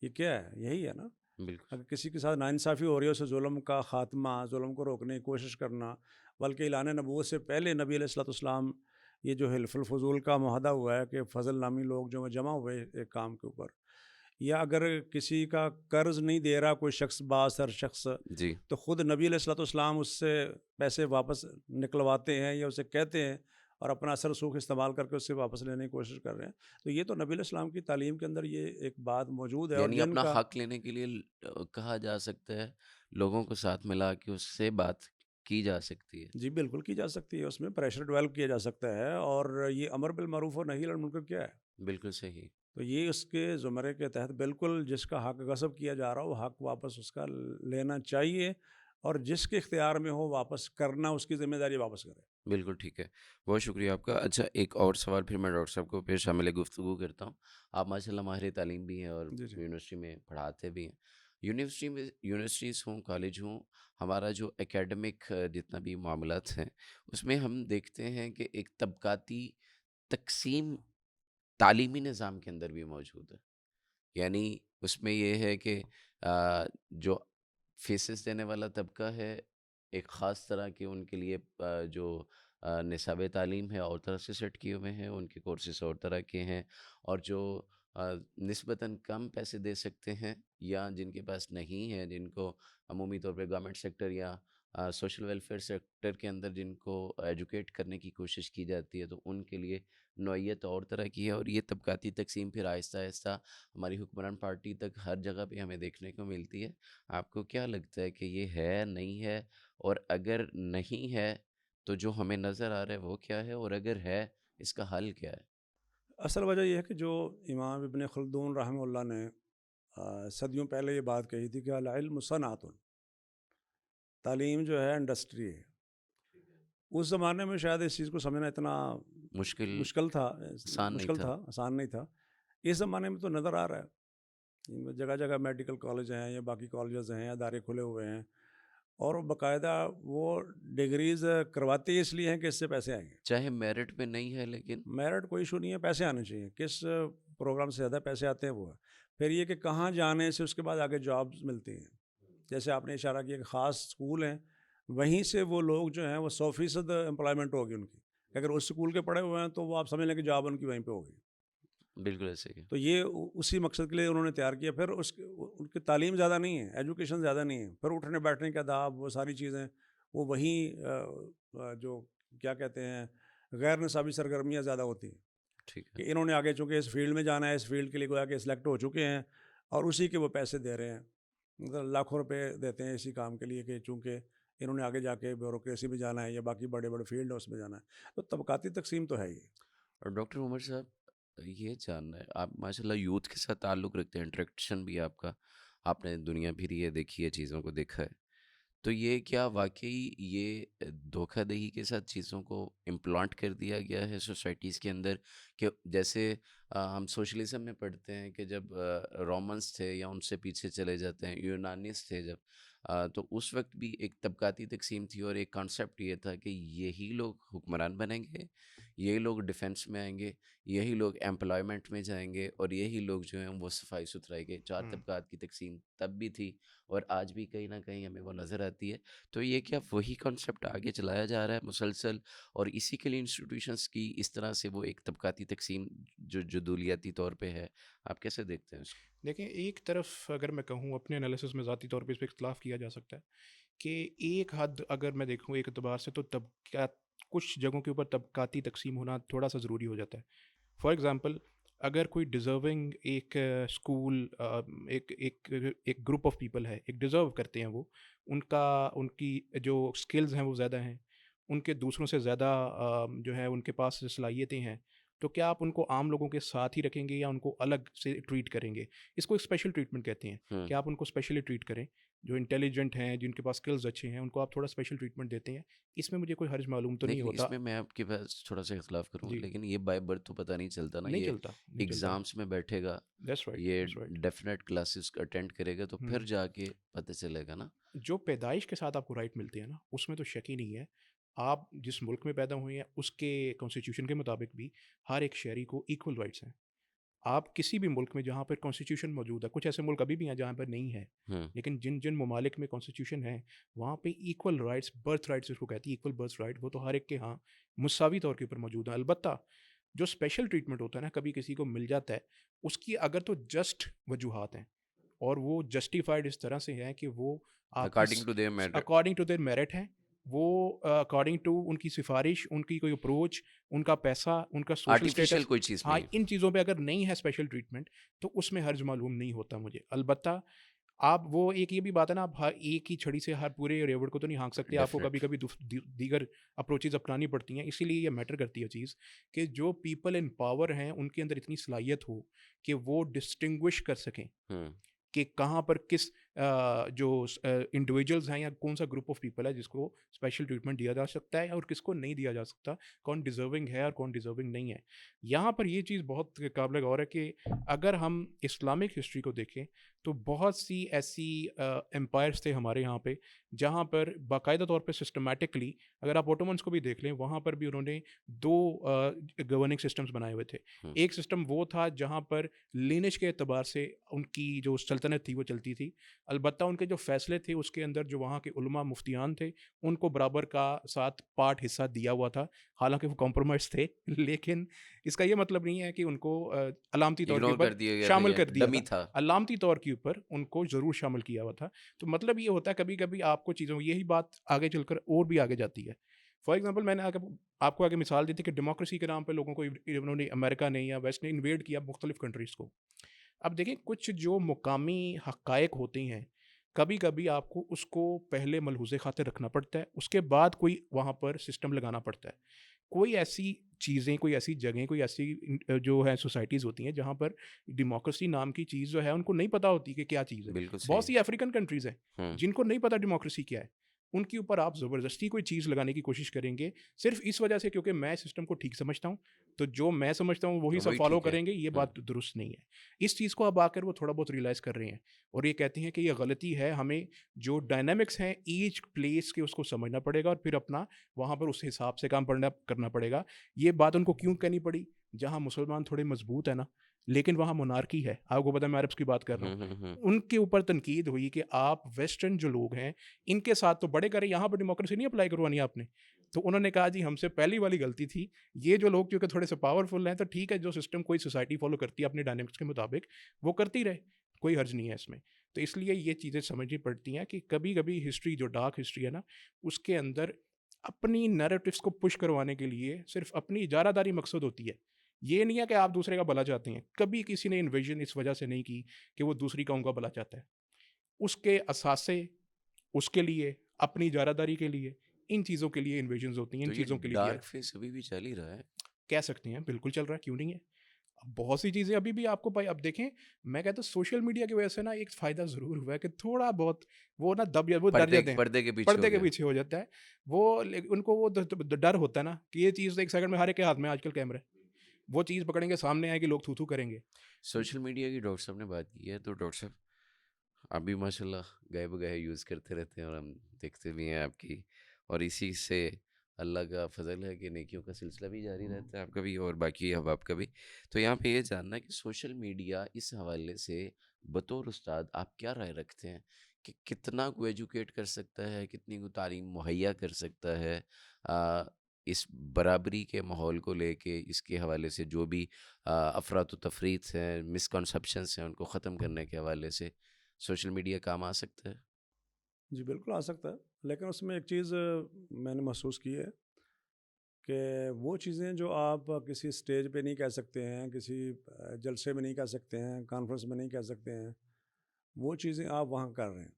یہ کیا ہے؟ یہی ہے نا. بالکل. اگر کسی کے ساتھ ناانصافی ہو رہی ہے اسے ظلم کا خاتمہ، ظلم کو روکنے کی کوشش کرنا، بلکہ اعلان نبوت سے پہلے نبی علیہ الصلوۃ والسلام یہ جو حلف الفضول کا معاہدہ ہوا ہے کہ فضل نامی لوگ جو جمع ہوئے ایک کام کے اوپر، یا اگر کسی کا قرض نہیں دے رہا کوئی شخص بااثر شخص، جی. تو خود نبی علیہ الصلوۃ والسلام اس سے پیسے واپس نکلواتے ہیں یا اسے کہتے ہیں اور اپنا اثر سوکھ استعمال کر کے اس سے واپس لینے کی کوشش کر رہے ہیں. تو یہ تو نبی علیہ السلام کی تعلیم کے اندر یہ ایک بات موجود ہے. اور یعنی جن اپنا کا حق لینے کے لیے کہا جا سکتا ہے، لوگوں کو ساتھ ملا کے اس سے بات کی جا سکتی ہے. جی بالکل کی جا سکتی ہے. اس میں پریشر ڈیولپ کیا جا سکتا ہے. اور یہ امر بالمعروف اور نہی عن المنکر کیا ہے؟ بالکل صحیح. تو یہ اس کے زمرے کے تحت بالکل جس کا حق غصب کیا جا رہا ہو وہ حق واپس اس کا لینا چاہیے، اور جس کے اختیار میں ہو واپس کرنا اس کی ذمہ داری واپس کرے. بالکل ٹھیک ہے. بہت شکریہ آپ کا. اچھا ایک اور سوال پھر میں ڈاکٹر صاحب کو پھر شامل گفتگو کرتا ہوں. آپ ماشاء اللہ ماہر تعلیم بھی ہیں اور جی جی یونیورسٹی میں پڑھاتے بھی ہیں. یونیورسٹیز ہوں، کالج ہوں، ہمارا جو اکیڈمک جتنا بھی معاملات ہیں اس میں ہم دیکھتے ہیں کہ ایک طبقاتی تقسیم تعلیمی نظام کے اندر بھی موجود ہے. یعنی اس میں یہ ہے کہ جو فیسز دینے والا طبقہ ہے ایک خاص طرح کے ان کے لیے جو نصاب تعلیم ہے اور طرح سے سیٹ کیے ہوئے ہیں، ان کے کورسز اور طرح کے ہیں، اور جو نسبتاً کم پیسے دے سکتے ہیں یا جن کے پاس نہیں ہیں، جن کو عمومی طور پہ گورنمنٹ سیکٹر یا سوشل ویلفیئر سیکٹر کے اندر جن کو ایجوکیٹ کرنے کی کوشش کی جاتی ہے تو ان کے لیے نوعیت اور طرح کی ہے، اور یہ طبقاتی تقسیم پھر آہستہ آہستہ ہماری حکمران پارٹی تک ہر جگہ پہ ہمیں دیکھنے کو ملتی ہے۔ آپ کو کیا لگتا ہے کہ یہ ہے نہیں ہے، اور اگر نہیں ہے تو جو ہمیں نظر آ رہا ہے وہ کیا ہے، اور اگر ہے اس کا حل کیا ہے؟ اصل وجہ یہ ہے کہ جو امام ابن خلدون رحمہ اللہ نے صدیوں پہلے یہ بات کہی تھی کہ العلم صنعت، تعلیم جو ہے انڈسٹری ہے۔ اس زمانے میں شاید اس چیز کو سمجھنا اتنا مشکل مشکل تھا، آسان نہیں تھا۔ آسان نہیں تھا۔ اس زمانے میں تو نظر آ رہا ہے، جگہ جگہ میڈیکل کالج ہیں یا باقی کالجز ہیں، ادارے کھلے ہوئے ہیں، اور باقاعدہ وہ ڈگریز کرواتے اس لیے ہیں کہ اس سے پیسے آئیں گے۔ چاہے میرٹ میں نہیں ہے لیکن میرٹ کوئی ایشو نہیں ہے، پیسے آنے چاہیے، کس پروگرام سے زیادہ پیسے آتے ہیں وہ ہے۔ پھر یہ کہ کہاں جانے سے اس کے بعد آگے جابز ملتی ہیں، جیسے آپ نے اشارہ کیا کہ خاص اسکول ہیں، وہیں سے وہ لوگ جو ہیں وہ 100% امپلائمنٹ ہوگی ان کی، اگر اس اسکول کے پڑھے ہوئے ہیں تو وہ آپ سمجھ لیں کہ جاب ان کی وہیں پہ ہوگی۔ بالکل ایسے ہی۔ تو یہ اسی مقصد کے لیے انہوں نے تیار کیا۔ پھر ان کی تعلیم زیادہ نہیں ہے، ایجوکیشن زیادہ نہیں ہے، پھر اٹھنے بیٹھنے کے آداب، وہ ساری چیزیں وہ وہیں جو کیا کہتے ہیں غیر نصابی سرگرمیاں زیادہ ہوتی ہیں، ٹھیک ہے۔ کہ انہوں نے آگے چونکہ اس فیلڈ میں جانا ہے، اس فیلڈ کے لیے گویا کہ سلیکٹ ہو چکے ہیں، اور اسی کے وہ پیسے دے رہے ہیں، مطلب لاکھوں روپے دیتے ہیں اسی کام کے لیے کہ چونکہ انہوں نے آگے جا کے بیوروکریسی میں جانا ہے یا باقی بڑے بڑے فیلڈ ہے اس میں جانا ہے۔ تو طبقاتی تقسیم تو ہے ہی۔ اور ڈاکٹر عمر صاحب، یہ جاننا ہے، آپ ماشاء اللہ یوتھ کے ساتھ تعلق رکھتے ہیں، انٹریکشن بھی آپ کا، آپ نے دنیا پھری ہے، دیکھی ہے، چیزوں کو دیکھا ہے، تو یہ کیا واقعی یہ دھوکہ دہی کے ساتھ چیزوں کو امپلانٹ کر دیا گیا ہے سوسائٹیز کے اندر، کہ جیسے ہم سوشلزم میں پڑھتے ہیں کہ جب رومنس تھے یا ان سے پیچھے چلے جاتے ہیں، یونانیس تھے جب، تو اس وقت بھی ایک طبقاتی تقسیم تھی، اور ایک کانسیپٹ یہ تھا کہ یہی لوگ حکمران بنیں گے، یہی لوگ ڈیفنس میں آئیں گے، یہی لوگ ایمپلائمنٹ میں جائیں گے، اور یہی لوگ جو ہیں وہ صفائی ستھرائی کے۔ چار طبقات کی تقسیم تب بھی تھی اور آج بھی کہیں نہ کہیں ہمیں وہ نظر آتی ہے۔ تو یہ کیا وہی کانسیپٹ آگے چلایا جا رہا ہے مسلسل، اور اسی کے لیے انسٹیٹیوشنس کی اس طرح سے وہ ایک طبقاتی تقسیم جو جدولیاتی طور پہ ہے، آپ کیسے دیکھتے ہیں اس کو؟ دیکھیں، ایک طرف اگر میں کہوں اپنے انالیسس میں ذاتی طور پہ اس پہ اختلاف کیا جا سکتا ہے کہ ایک حد اگر میں دیکھوں ایک اعتبار سے تو طبقات کچھ جگہوں کے اوپر طبقاتی تقسیم ہونا تھوڑا سا ضروری ہو جاتا ہے۔ فار ایگزامپل، اگر کوئی ڈیزرونگ ایک اسکول ایک گروپ آف پیپل ہے، ایک ڈیزرو کرتے ہیں، وہ ان کی جو اسکلز ہیں وہ زیادہ ہیں، ان کے دوسروں سے زیادہ جو ہے ان کے پاس صلاحیتیں ہیں، تو کیا آپ ان کو عام لوگوں کے ساتھ ہی رکھیں گے یا ان کو الگ سے ٹریٹ کریں گے؟ اس کو ایک اسپیشل ٹریٹمنٹ کہتے ہیں کہ آپ ان کو اسپیشلی ٹریٹ کریں، جو انٹیلیجنٹ ہیں، جن کے پاس اسکلز اچھے ہیں، ان کو آپ تھوڑا اسپیشل ٹریٹمنٹ دیتے ہیں۔ اس میں مجھے کوئی حرج معلوم تو نہیں لیکن ہوتا۔ اس میں آپ کے پاس تھوڑا سا اختلاف کروں گا، جی، لیکن یہ بائی برتھ تو پتہ نہیں چلتا نا، نہیں یہ چلتا، نہیں چلتا۔ ایگزامس میں بیٹھے گا، دیٹس رائٹ، یہ that's right. Definite classes attend کرے گا تو پھر جا کے پتہ چلے گا نا۔ جو پیدائش کے ساتھ آپ کو رائٹ ملتے ہیں نا، اس میں تو شک ہی نہیں ہے۔ آپ جس ملک میں پیدا ہوئے ہیں اس کے کانسٹیٹیوشن کے مطابق بھی ہر ایک شہری کو ایکول رائٹس ہیں۔ آپ کسی بھی ملک میں جہاں پر کانسٹیٹیوشن موجود ہے، کچھ ایسے ملک ابھی بھی ہیں جہاں پر نہیں ہے، لیکن جن ممالک میں کانسٹیٹیوشن ہے وہاں پہ ایکول رائٹس، برتھ رائٹس جس کو کہتی ہے، ایکول برتھ رائٹ، وہ تو ہر ایک کے ہاں مساوی طور کے اوپر موجود ہیں۔ البتہ جو اسپیشل ٹریٹمنٹ ہوتا ہے نا، کبھی کسی کو مل جاتا ہے، اس کی اگر تو جسٹ وجوہات ہیں اور وہ جسٹیفائڈ اس طرح سے ہیں کہ وہ آپ کی according to their merit, according to their merit ہیں، وہ اکارڈنگ ٹو ان کی سفارش، ان کی کوئی اپروچ، ان کا پیسہ، ان کا سوشل آرٹیفیشیل اسٹیٹس، کوئی چیز ہاں، نہیں۔ ان چیزوں پہ اگر نہیں ہے اسپیشل ٹریٹمنٹ تو اس میں حرج معلوم نہیں ہوتا مجھے۔ البتہ آپ وہ ایک یہ بھی بات ہے نا، آپ ایک ہی چھڑی سے ہر پورے ریوڑ کو تو نہیں ہانک سکتے، آپ کو کبھی کبھی دیگر اپروچز اپنانی پڑتی ہیں۔ اسی لیے یہ میٹر کرتی ہے چیز کہ جو پیپل ان پاور ہیں ان کے اندر اتنی صلاحیت ہو کہ وہ ڈسٹنگوش کر سکیں کہ کہاں پر کس جو انڈیویجولز ہیں یا کون سا گروپ آف پیپل ہے جس کو اسپیشل ٹریٹمنٹ دیا جا سکتا ہے اور کس کو نہیں دیا جا سکتا، کون ڈیزرونگ ہے اور کون ڈیزرونگ نہیں ہے۔ یہاں پر یہ چیز بہت قابل غور ہے کہ اگر ہم اسلامک ہسٹری کو دیکھیں تو بہت سی ایسی امپائرس تھے ہمارے یہاں پہ جہاں پر باقاعدہ طور پہ سسٹمیٹکلی، اگر آپ اوٹومنس کو بھی دیکھ لیں، وہاں پر بھی انہوں نے دو گورننگ سسٹمز بنائے ہوئے تھے۔ ایک سسٹم وہ تھا جہاں پر لینیج کے اعتبار سے ان کی جو سلطنت تھی وہ چلتی تھی، البتہ ان کے جو فیصلے تھے اس کے اندر جو وہاں کے علماء مفتیان تھے ان کو برابر کا ساتھ پارٹ حصہ دیا ہوا تھا، حالانکہ وہ کمپرومائز تھے لیکن اس کا یہ مطلب نہیں ہے کہ ان کو علامتی طور کے اگنور اوپر کر دیا گیا تھا شامل یا کر دیا ڈمی تھا، تھا. علامتی طور کے اوپر ان کو ضرور شامل کیا ہوا تھا. تو مطلب یہ ہوتا ہے کبھی کبھی آپ کو چیزوں یہی بات آگے چل کر اور بھی آگے جاتی ہے. فار ایگزامپل میں نے آپ کو آگے مثال دی تھی کہ ڈیموکریسی کے نام پہ لوگوں کو انہوں نے امریکہ نے یا ویسٹ نے انویڈ کیا مختلف کنٹریز کو. اب دیکھیں کچھ جو مقامی حقائق ہوتے ہیں کبھی کبھی آپ کو اس کو پہلے ملحوظ خاطر رکھنا پڑتا ہے، اس کے بعد کوئی وہاں پر سسٹم لگانا پڑتا ہے. کوئی ایسی چیزیں، کوئی ایسی جگہیں، کوئی ایسی جو ہے سوسائٹیز ہوتی ہیں جہاں پر ڈیموکریسی نام کی چیز جو ہے ان کو نہیں پتہ ہوتی کہ کیا چیز ہے. بالکل بہت صحیح. سی افریقن کنٹریز ہیں ہوں. جن کو نہیں پتہ ڈیموکریسی کیا ہے، ان کے اوپر آپ زبردستی کوئی چیز لگانے کی کوشش کریں گے صرف اس وجہ سے کیونکہ میں سسٹم کو ٹھیک سمجھتا ہوں، تو جو میں سمجھتا ہوں وہی سب وہی فالو ٹھیک ہے. کریں گے. یہ ہوں. بات درست نہیں ہے. اس چیز کو اب آ کر وہ تھوڑا بہت ریئلائز کر رہے ہیں اور یہ کہتے ہیں کہ یہ غلطی ہے، ہمیں جو ڈائنامکس ہیں ایچ پلیس کے اس کو سمجھنا پڑے گا اور پھر اپنا وہاں پر اس حساب سے کام کرنا پڑے گا. یہ بات ان کو کیوں کہنی پڑی؟ جہاں مسلمان تھوڑے مضبوط ہیں نا لیکن وہاں مونارکی ہے. آپ کو پتہ ہے میں عربس کی بات کر رہا ہوں. ان کے اوپر تنقید ہوئی کہ آپ ویسٹرن جو لوگ ہیں ان کے ساتھ تو بڑے کریں، یہاں پر ڈیموکریسی نہیں اپلائی کروانی آپ نے. تو انہوں نے کہا جی ہم سے پہلی والی غلطی تھی، یہ جو لوگ کیونکہ تھوڑے سے پاورفل ہیں تو ٹھیک ہے جو سسٹم کوئی سوسائٹی فالو کرتی ہے اپنے ڈائنامکس کے مطابق وہ کرتی رہے، کوئی حرج نہیں ہے اس میں. تو اس لیے یہ چیزیں سمجھنی پڑتی ہیں کہ کبھی کبھی ہسٹری جو ڈارک ہسٹری ہے نا اس کے اندر اپنی نیریٹیوس کو پش کروانے کے لیے صرف اپنی اجارہ داری مقصد ہوتی ہے. یہ نہیں ہے کہ آپ دوسرے کا بھلا چاہتے ہیں. کبھی کسی نے انویژن اس وجہ سے نہیں کی کہ وہ دوسری قوم کا بھلا چاہتا ہے. اس کے اثاثے اس کے لیے اپنی اجارہ داری کے لیے ان چیزوں کے لیے انویژنز ہوتی ہیں، تو ان یہ چیزوں کے لیے ڈارک فیس ابھی بھی چل ہی رہا ہے. کہہ سکتے ہیں بالکل چل رہا ہے، کیوں نہیں ہے. بہت سی چیزیں ابھی بھی آپ کو بھائی اب دیکھیں میں کہتا ہوں سوشل میڈیا کی وجہ سے نا ایک فائدہ ضرور ہوا ہے کہ تھوڑا بہت وہ نا وہ ڈر جاتے ہیں، پردے کے پیچھے پردے ہو کے گیا. پیچھے ہو جاتا ہے وہ. ان کو وہ ڈر ہوتا ہے نا کہ یہ چیز ایک سیکنڈ میں ہر ایک کے ہاتھ میں آج کل کیمرہ ہے، وہ چیز پکڑیں گے سامنے آئے کہ لوگ تھو کریں گے. سوشل میڈیا کی ڈاکٹر صاحب نے بات کی ہے تو ڈاکٹر صاحب آپ بھی ماشاء اللہ گئے بگئے یوز کرتے رہتے ہیں اور ہم دیکھتے بھی ہیں آپ کی، اور اسی سے اللہ کا فضل ہے کہ نیکیوں کا سلسلہ بھی جاری رہتا ہے آپ کا بھی اور باقی احباب کا بھی. تو یہاں پہ یہ جاننا ہے کہ سوشل میڈیا اس حوالے سے بطور استاد آپ کیا رائے رکھتے ہیں کہ کتنا کو ایجوکیٹ کر سکتا ہے، کتنی کو تعلیم مہیا کر سکتا ہے اس برابری کے ماحول کو لے کے، اس کے حوالے سے جو بھی افراط و تفریط ہیں، مسکنسیپشنس ہیں ان کو ختم کرنے کے حوالے سے سوشل میڈیا کام آ سکتا ہے؟ جی بالکل آ سکتا ہے، لیکن اس میں ایک چیز میں نے محسوس کی ہے کہ وہ چیزیں جو آپ کسی سٹیج پہ نہیں کہہ سکتے ہیں، کسی جلسے میں نہیں کہہ سکتے ہیں، کانفرنس میں نہیں کہہ سکتے ہیں، وہ چیزیں آپ وہاں کر رہے ہیں.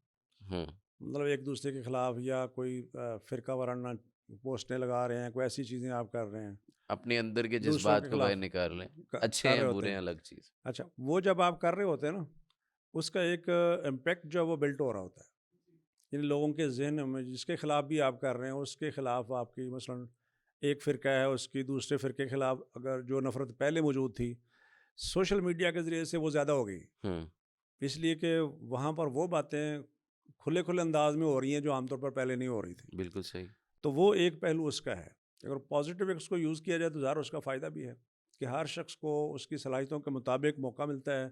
ہوں. مطلب ایک دوسرے کے خلاف یا کوئی فرقہ وارانہ پوسٹیں لگا رہے ہیں، کوئی ایسی چیزیں آپ کر رہے ہیں اپنے اندر کے دوسروں جذبات کے کو باہر خلاف نکال لیں، اچھے کر ہیں رہے ہوتے برے ہیں. ہیں الگ چیز. اچھا وہ جب آپ کر رہے ہوتے ہیں نا اس کا ایک امپیکٹ جو ہے وہ بلٹ ہو رہا ہوتا ہے ان لوگوں کے ذہن میں، جس کے خلاف بھی آپ کر رہے ہیں اس کے خلاف آپ کی مثلاً ایک فرقہ ہے اس کی دوسرے فرقے کے خلاف اگر جو نفرت پہلے موجود تھی سوشل میڈیا کے ذریعے سے وہ زیادہ ہو گئی، اس لیے کہ وہاں پر وہ باتیں کھلے انداز میں ہو رہی ہیں جو عام طور پر پہلے نہیں ہو رہی تھی. بالکل صحیح. تو وہ ایک پہلو اس کا ہے. اگر پازیٹیو اس کو یوز کیا جائے تو ظاہر اس کا فائدہ بھی ہے کہ ہر شخص کو اس کی صلاحیتوں کے مطابق موقع ملتا ہے،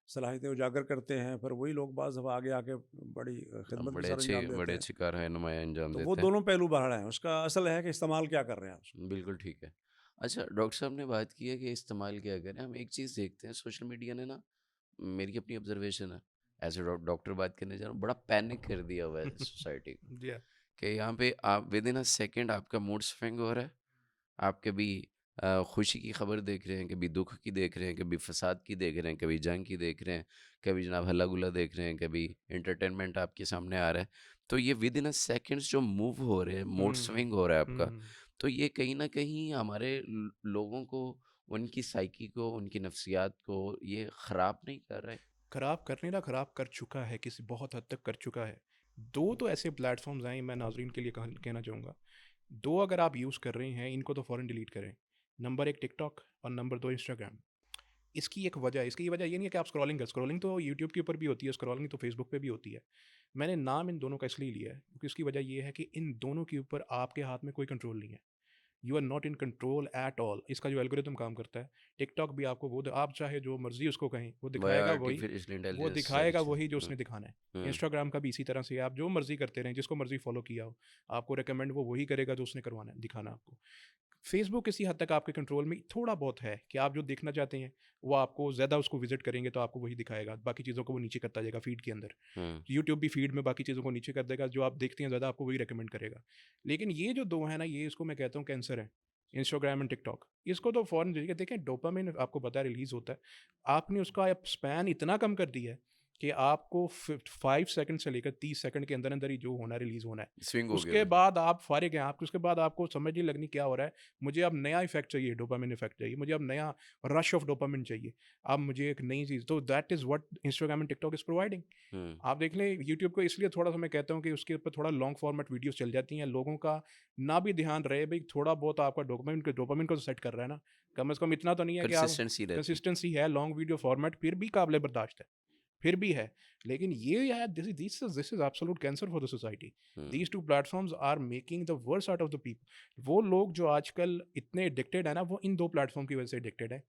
صلاحیتیں اجاگر کرتے ہیں، پھر وہی لوگ بعض دفعہ آگے آ کے بڑی خدمت بھی سر انجام دیتے بڑے ہیں. اچھے کار نمایاں انجام تو دیتے وہ ہیں. دونوں پہلو بہر ہیں، اس کا اصل ہے کہ استعمال کیا کر رہے ہیں آپ. بالکل ٹھیک ہے. اچھا ڈاکٹر صاحب نے بات کی ہے کہ استعمال کیا کریں. ہم ایک چیز دیکھتے ہیں سوشل میڈیا نے نا، میری اپنی آبزرویشن ہے ایز اے ڈاکٹر بات کرنے جا رہا ہوں، بڑا پینک کر دیا ہوا ہے سوسائٹی کو کہ یہاں پہ آپ ود ان اے سیکنڈ آپ کا موڈ سوئنگ ہو رہا ہے. آپ کبھی خوشی کی خبر دیکھ رہے ہیں، کبھی دکھ کی دیکھ رہے ہیں، کبھی فساد کی دیکھ رہے ہیں، کبھی جنگ کی دیکھ رہے ہیں، کبھی جناب ہلا گلا دیکھ رہے ہیں، کبھی انٹرٹینمنٹ آپ کے سامنے آ رہا ہے. تو یہ ود ان اے سیکنڈس جو موو ہو رہے ہیں، موڈ سوئنگ ہو رہا ہے آپ کا، تو یہ کہیں نہ کہیں ہمارے لوگوں کو، ان کی سائیکی کو، ان کی نفسیات کو یہ خراب نہیں کر رہا ہے؟ خراب کرنے نہ خراب کر چکا ہے، کسی بہت حد تک کر چکا ہے. دو تو ایسے پلیٹ فارمز ہیں، میں ناظرین کے لیے کہنا چاہوں گا، دو اگر آپ یوز کر رہے ہیں ان کو تو فوراً ڈیلیٹ کریں. نمبر 1 ٹک ٹاک اور نمبر 2 انسٹاگرام. اس کی ایک وجہ یہ نہیں ہے کہ آپ اسکرولنگ تو یوٹیوب کے اوپر بھی ہوتی ہے، اسکرولنگ تو فیس بک پہ بھی ہوتی ہے. میں نے نام ان دونوں کا اس لیے لیا ہے کیونکہ اس کی وجہ یہ ہے کہ ان دونوں کے اوپر آپ کے ہاتھ میں کوئی کنٹرول نہیں ہے. You are not in control at all. اس کا جو الگوریتم کام کرتا ہے, ٹک ٹاک بھی آپ کو وہ آپ چاہے جو مرضی اس کو کہیں وہ دکھائے گا, وہی وہ دکھائے گا وہی جو اس نے دکھانا ہے. انسٹاگرام کا بھی اسی طرح سے, آپ جو مرضی کرتے رہیں, جس کو مرضی فالو کیا ہو, آپ کو ریکمینڈ وہ وہی کرے گا جو اس نے کروانا ہے, دکھانا آپ کو. فیس بک کسی حد تک آپ کے کنٹرول میں تھوڑا بہت ہے کہ آپ جو دیکھنا چاہتے ہیں وہ آپ کو زیادہ اس کو وزٹ کریں گے تو آپ کو وہی دکھائے گا, باقی چیزوں کو وہ نیچے کرتا جائے گا فیڈ کے اندر. یوٹیوب بھی فیڈ میں باقی چیزوں کو نیچے کر دے گا, جو آپ دیکھتے ہیں زیادہ آپ کو وہی ریکمینڈ کرے گا. لیکن یہ جو دو ہیں نا, یہ اس کو میں کہتا ہوں کینسر ہے, انسٹاگرام اینڈ ٹک ٹاک. اس کو تو فوراً دیکھیں, ڈوپامین آپ کو پتہ ہے ریلیز ہوتا ہے, آپ نے اس کا اسپین اتنا کم کر دیا ہے کہ آپ کو 5 سیکنڈ سے لے کر 30 سیکنڈ کے اندر اندر ہی جو ہونا ہے ریلیز ہونا ہے. اس کے بعد آپ فارغ ہیں, آپ اس کے بعد آپ کو سمجھ نہیں لگنی کیا ہو رہا ہے. مجھے اب نیا افیکٹ چاہیے, ڈوپامین افیکٹ چاہیے مجھے, اب نیا رش آف ڈوپامین چاہیے, اب مجھے ایک نئی چیز. تو that is what Instagram and took talk is providing. آپ دیکھ لیں یوٹیوب کو اس لیے تھوڑا سا میں کہتا ہوں کہ اس کے اوپر تھوڑا لانگ فارمیٹ ویڈیوز چل جاتی ہیں, لوگوں کا نہ بھی دھیان رہے بھائی تھوڑا بہت آپ کا ڈوپامین کو سیٹ کر رہا ہے نا, کم از کم اتنا تو نہیں ہے کہ آپ کنسسٹنسی ہے, لانگ ویڈیو فارمیٹ پھر بھی قابل برداشت ہے, پھر بھی ہے. لیکن یہ ہے this is absolute cancer for the society. These two platforms are making the worst out of the people. وہ لوگ جو آج کل اتنے ایڈکٹیڈ ہیں نا, وہ ان دو پلیٹفارم کی وجہ سے ایڈکٹیڈ ہیں.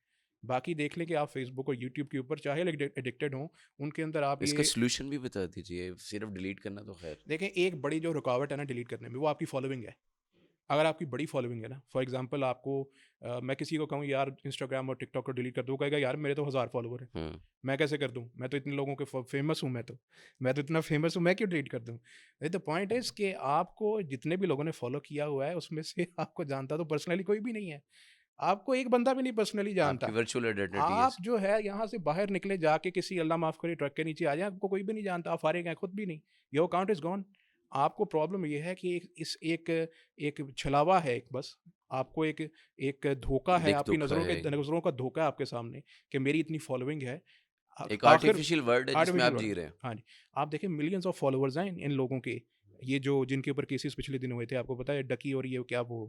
باقی دیکھ لیں کہ آپ فیس بک اور یوٹیوب کے اوپر چاہے ایڈکٹیڈ ہوں, ان کے اندر آپ اس کا سولوشن بھی بتا دیجیے. صرف ڈیلیٹ کرنا تو خیر دیکھیں, ایک بڑی جو رکاوٹ ہے نا ڈیلیٹ کرنے میں, وہ آپ کی فالوئنگ ہے. اگر آپ کی بڑی فالوئنگ ہے نا, فار ایگزامپل آپ کو میں کسی کو کہوں یار انسٹاگرام اور ٹک ٹاک کو ڈیلیٹ کر دوں, کہے گا یار میرے تو 1000 فالوور ہیں, میں کیسے کر دوں, میں تو اتنے لوگوں کے فیمس ہوں, میں تو اتنا فیمس ہوں, میں کیوں ڈیلیٹ کر دوں. دا پوائنٹ از کہ آپ کو جتنے بھی لوگوں نے فالو کیا ہوا ہے اس میں سے آپ کو جانتا تو پرسنلی کوئی بھی نہیں ہے, آپ کو ایک بندہ بھی نہیں پرسنلی جانتا. آپ جو ہے یہاں سے باہر نکلے جا کے کسی اللہ معاف کرے ٹرک کے نیچے آ جائیں, آپ کو کوئی بھی نہیں جانتا, آپ فارغ ہیں خود بھی نہیں, یور اکاؤنٹ از گون. آپ کو پرابلم یہ ہے کہ ایک چھلاوا ہے, ایک بس آپ کو ایک دھوکہ ہے, آپ کی نظروں کا دھوکہ ہے آپ کے سامنے کہ میری اتنی فالوئنگ ہے. ایک آرٹیفیشل ورلڈ ہے جس میں آپ جی رہے ہیں. ہاں جی, آپ دیکھیں ملینز آف فالوورز ہیں ان لوگوں کے, یہ جو جن کے اوپر کیسز پچھلے دن ہوئے تھے, آپ کو پتا ہے ڈکی اور یہ کیا وہ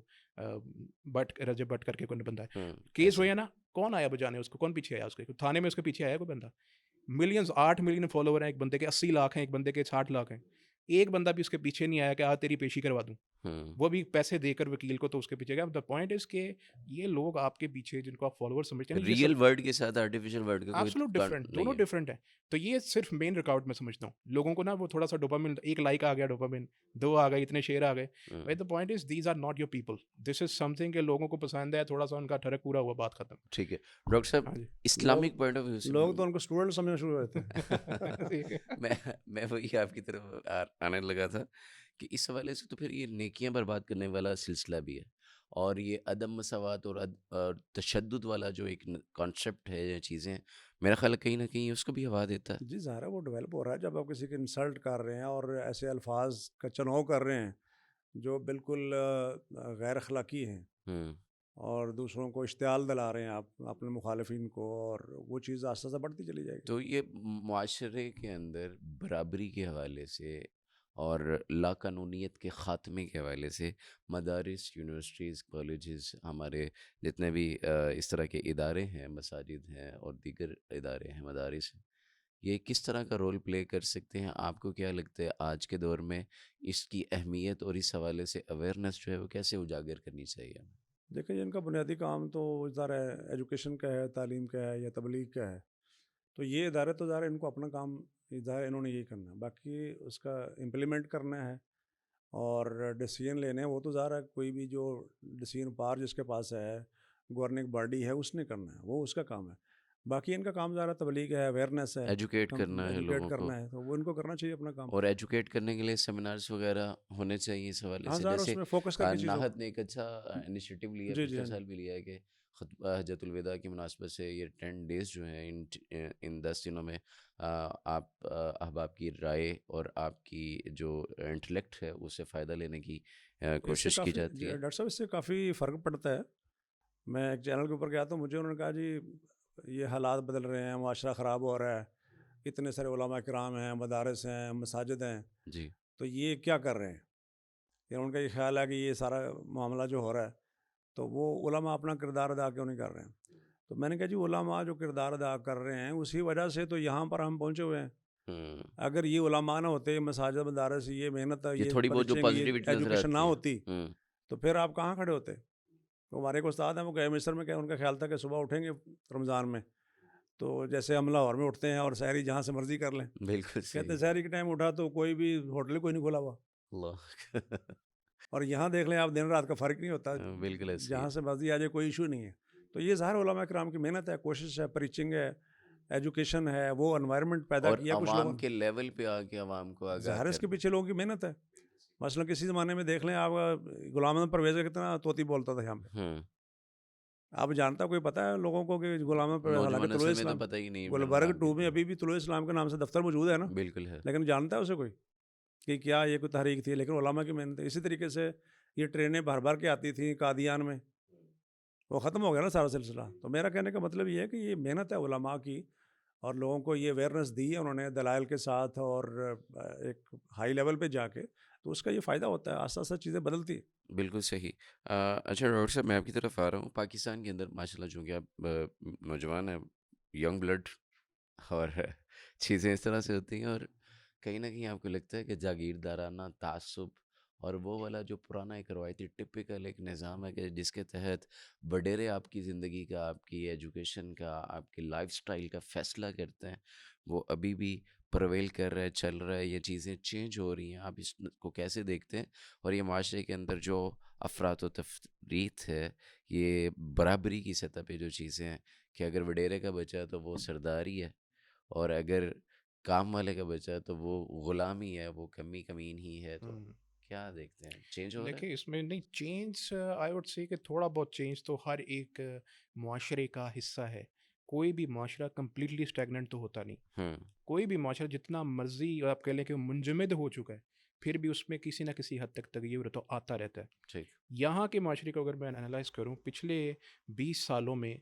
رجب بٹ کر کے کوئی بندہ ہے, کیس ہویا نا, کون آیا بجانے اس کو, کون پیچھے آیا اس کے تھانے میں, اس کے پیچھے آیا کوئی بندہ. ملینز 8 ملین فالوور ہیں, ایک بندے کے 80 لاکھ ہیں, ایک بندے کے 60 لاکھ ہیں, ایک بندہ بھی اس کے پیچھے نہیں آیا کہ تیری پیشی کروا دوں, وہ بھی پیسے دے کر وکیل کو, تو اس کے پیچھے گیا. دا پوائنٹ از کہ یہ لوگ آپ کے پیچھے جن کو آپ فالوور سمجھتے ہیں, ریئل ورلڈ کے ساتھ آرٹیفیشیل ورلڈ کا ایبسولوٹ ڈفرینٹ, دونوں ڈفرینٹ ہیں. تو یہ صرف مین رکاوٹ میں سمجھتا ہوں لوگوں کو نا, وہ تھوڑا سا ڈوپامین, ایک لائک آ گیا ڈوپامین, 2 آ گئے, اتنے شیئر آ گئے. But the point is these are not your people, this is something کہ لوگوں کو پسند ہے, تھوڑا سا ان کا ٹھڑک پورا ہوا, بات ختم. ٹھیک ہے ڈاکٹر صاحب, اسلامک پوائنٹ آف ویو سے لوگ تو ان کو اسٹوڈنٹ سمجھنا شروع ہو جاتے ہیں. میں وہی آپ کی طرف آنے لگا تھا کہ اس حوالے سے تو پھر یہ نیکیاں برباد کرنے والا سلسلہ بھی ہے, اور یہ عدم مساوات اور تشدد والا جو ایک کانسیپٹ ہے, یہ چیزیں میرا خیال کہیں نہ کہیں اس کو بھی ہوا دیتا ہے. جی ظاہر ہے وہ ڈیولپ ہو رہا ہے, جب آپ کسی کے انسلٹ کر رہے ہیں اور ایسے الفاظ کا چناؤ کر رہے ہیں جو بالکل غیر اخلاقی ہیں, اور دوسروں کو اشتعال دلا رہے ہیں آپ اپنے مخالفین کو, اور وہ چیز آہستہ آہستہ بڑھتی چلی جائے گی. تو یہ معاشرے کے اندر برابری کے حوالے سے اور لا قانونیت کے خاتمے کے حوالے سے مدارس, یونیورسٹیز, کالجز, ہمارے جتنے بھی اس طرح کے ادارے ہیں, مساجد ہیں اور دیگر ادارے ہیں, مدارس ہیں, یہ کس طرح کا رول پلے کر سکتے ہیں؟ آپ کو کیا لگتا ہے آج کے دور میں اس کی اہمیت اور اس حوالے سے اویئرنیس جو ہے وہ کیسے اجاگر کرنی چاہیے؟ دیکھیں, ان کا بنیادی کام تو ظاہر ہے ایجوکیشن کا ہے, تعلیم کا ہے یا تبلیغ کا ہے, تو یہ ادارے تو ظاہر ان کو اپنا کام ظاہر انہوں نے یہی کرنا ہے, باقی اس کا امپلیمنٹ کرنا ہے اور ڈیسیجن لینے ہیں, وہ تو ظاہر ہے کوئی بھی جو ڈیسیجن پار جس کے پاس ہے, گورننگ باڈی ہے, اس نے کرنا ہے, وہ اس کا کام ہے. باقی ان کا کام ظاہر تبلیغ ہے, اویئرنیس ہے, ایجوکیٹ کرنا ہے لوگوں کو, تو وہ ان کو کرنا چاہیے اپنا کام. اور ایجوکیٹ کرنے کے لیے سیمینارز وغیرہ ہونے چاہیے اس حوالے سے. جیسے اس میں فوکس کر کے ناہد نے ایک اچھا انیشیٹو لیا, پچھلے سال بھی لیا ہے کہ خطبہ حجۃ الوداع کی مناسبت سے یہ 10 days جو ہیں, ان 10 دنوں میں آپ احباب کی رائے اور آپ کی جو انٹلیکٹ ہے اس سے فائدہ لینے کی کوشش کی جاتی ہے. ڈاکٹر صاحب اس سے کافی فرق پڑتا ہے. میں ایک چینل کے اوپر گیا تو مجھے انہوں نے کہا جی یہ حالات بدل رہے ہیں, معاشرہ خراب ہو رہا ہے, اتنے سارے علماء کرام ہیں, مدارس ہیں, مساجد ہیں, جی تو یہ کیا کر رہے ہیں؟ یعنی ان کا یہ خیال ہے کہ یہ سارا معاملہ جو ہو رہا ہے تو وہ علماء اپنا کردار ادا کیوں نہیں کر رہے ہیں؟ تو میں نے کہا جی علماء جو کردار ادا کر رہے ہیں اسی وجہ سے تو یہاں پر ہم پہنچے ہوئے ہیں. اگر یہ علماء نہ ہوتے, مساجد, مدارس, یہ محنت, یہ تھوڑی بہت جو پازیٹیوٹی ایجوکیشن نہ ہوتی, تو پھر آپ کہاں کھڑے ہوتے؟ تو ہمارے ایک استاد ہیں، وہ گئے مصر میں، کہ ان کا خیال تھا کہ صبح اٹھیں گے رمضان میں تو جیسے ہم لاہور میں اٹھتے ہیں اور سحری جہاں سے مرضی کر لیں. بالکل کہتے صحیح. ہیں سحری کے ٹائم اٹھا تو کوئی بھی ہوٹل کوئی نہیں کھلا ہوا. اللہ. اور یہاں دیکھ لیں آپ، دن رات کا فرق نہیں ہوتا، بالکل ایسے ہی جہاں ہے. سے مرضی آ جائے کوئی ایشو نہیں ہے. تو یہ ظاہر علماء کرام کی محنت ہے، کوشش ہے، پریچنگ ہے، ایجوکیشن ہے، وہ انوائرمنٹ پیدا اور کیا کچھ لوگوں عوام نے. کے لیول پہ آ کے عوام کو آگاہ ظاہر ہے اس کے کرنا. پیچھے لوگوں کی محنت ہے. مثلا کسی زمانے میں دیکھ لیں آپ، غلام احمد پرویز کا کتنا طوطی بولتا تھا یہاں پہ. ہوں. آپ جانتا کوئی پتہ ہے لوگوں کو کہ غلام احمد پرویز، حالانکہ نوجوان طلوع نسل میں تو اسلام پتہ ہی نہیں ہے گلبرگ نام 2 کیا. میں ابھی بھی طلوع اسلام کے نام سے دفتر موجود ہے نا، بالکل ہے. لیکن جانتا ہے اسے کوئی کہ کیا یہ کوئی تحریک تھی؟ لیکن علماء کی محنت ہے. اسی طریقے سے یہ ٹرینیں بھر بھر کے آتی تھیں قادیان میں، وہ ختم ہو گیا نا سارا سلسلہ. تو میرا کہنے کا مطلب یہ ہے کہ یہ محنت ہے علماء کی، اور لوگوں کو یہ اویئرنیس دی ہے انہوں نے دلائل کے ساتھ اور ایک ہائی لیول پہ جا کے، تو اس کا یہ فائدہ ہوتا ہے. آہستہ آہستہ چیزیں بدلتی ہیں. بالکل صحیح. اچھا ڈاکٹر صاحب، میں آپ کی طرف آ رہا ہوں. پاکستان کے اندر ماشاء اللہ چونکہ آپ نوجوان ہیں، ینگ بلڈ، اور چیزیں اس طرح سے ہوتی ہیں، اور کہیں نہ کہیں آپ کو لگتا ہے کہ جاگیردارانہ تعصب اور وہ والا جو پرانا ایک روایتی ٹپیکل ایک نظام ہے کہ جس کے تحت وڈیرے آپ کی زندگی کا، آپ کی ایجوکیشن کا، آپ کی لائف سٹائل کا فیصلہ کرتے ہیں، وہ ابھی بھی پرویل کر رہا ہے، چل رہا ہے. یہ چیزیں چینج ہو رہی ہیں، آپ اس کو کیسے دیکھتے ہیں؟ اور یہ معاشرے کے اندر جو افراط و تفریط ہے، یہ برابری کی سطح پہ جو چیزیں ہیں کہ اگر وڈیرے کا بچہ ہے تو وہ سرداری ہے، اور اگر کام والے کا بچہ ہے تو وہ غلامی ہے، وہ کمین ہی ہے. تو کیا دیکھتے ہیں، چینج ہو رہا ہے؟ دیکھیں اس میں نہیں چینج، آئی وڈ سے کہ تھوڑا بہت چینج تو ہر ایک معاشرے کا حصہ ہے. کوئی بھی معاشرہ کمپلیٹلی اسٹیگننٹ تو ہوتا نہیں. ہوں. کوئی بھی معاشرہ جتنا مرضی آپ کہہ لیں کہ منجمد ہو چکا ہے، پھر بھی اس میں کسی نہ کسی حد تک تغیر تو آتا رہتا ہے. ٹھیک. یہاں کے معاشرے کو اگر میں انالائز کروں، پچھلے 20 سالوں میں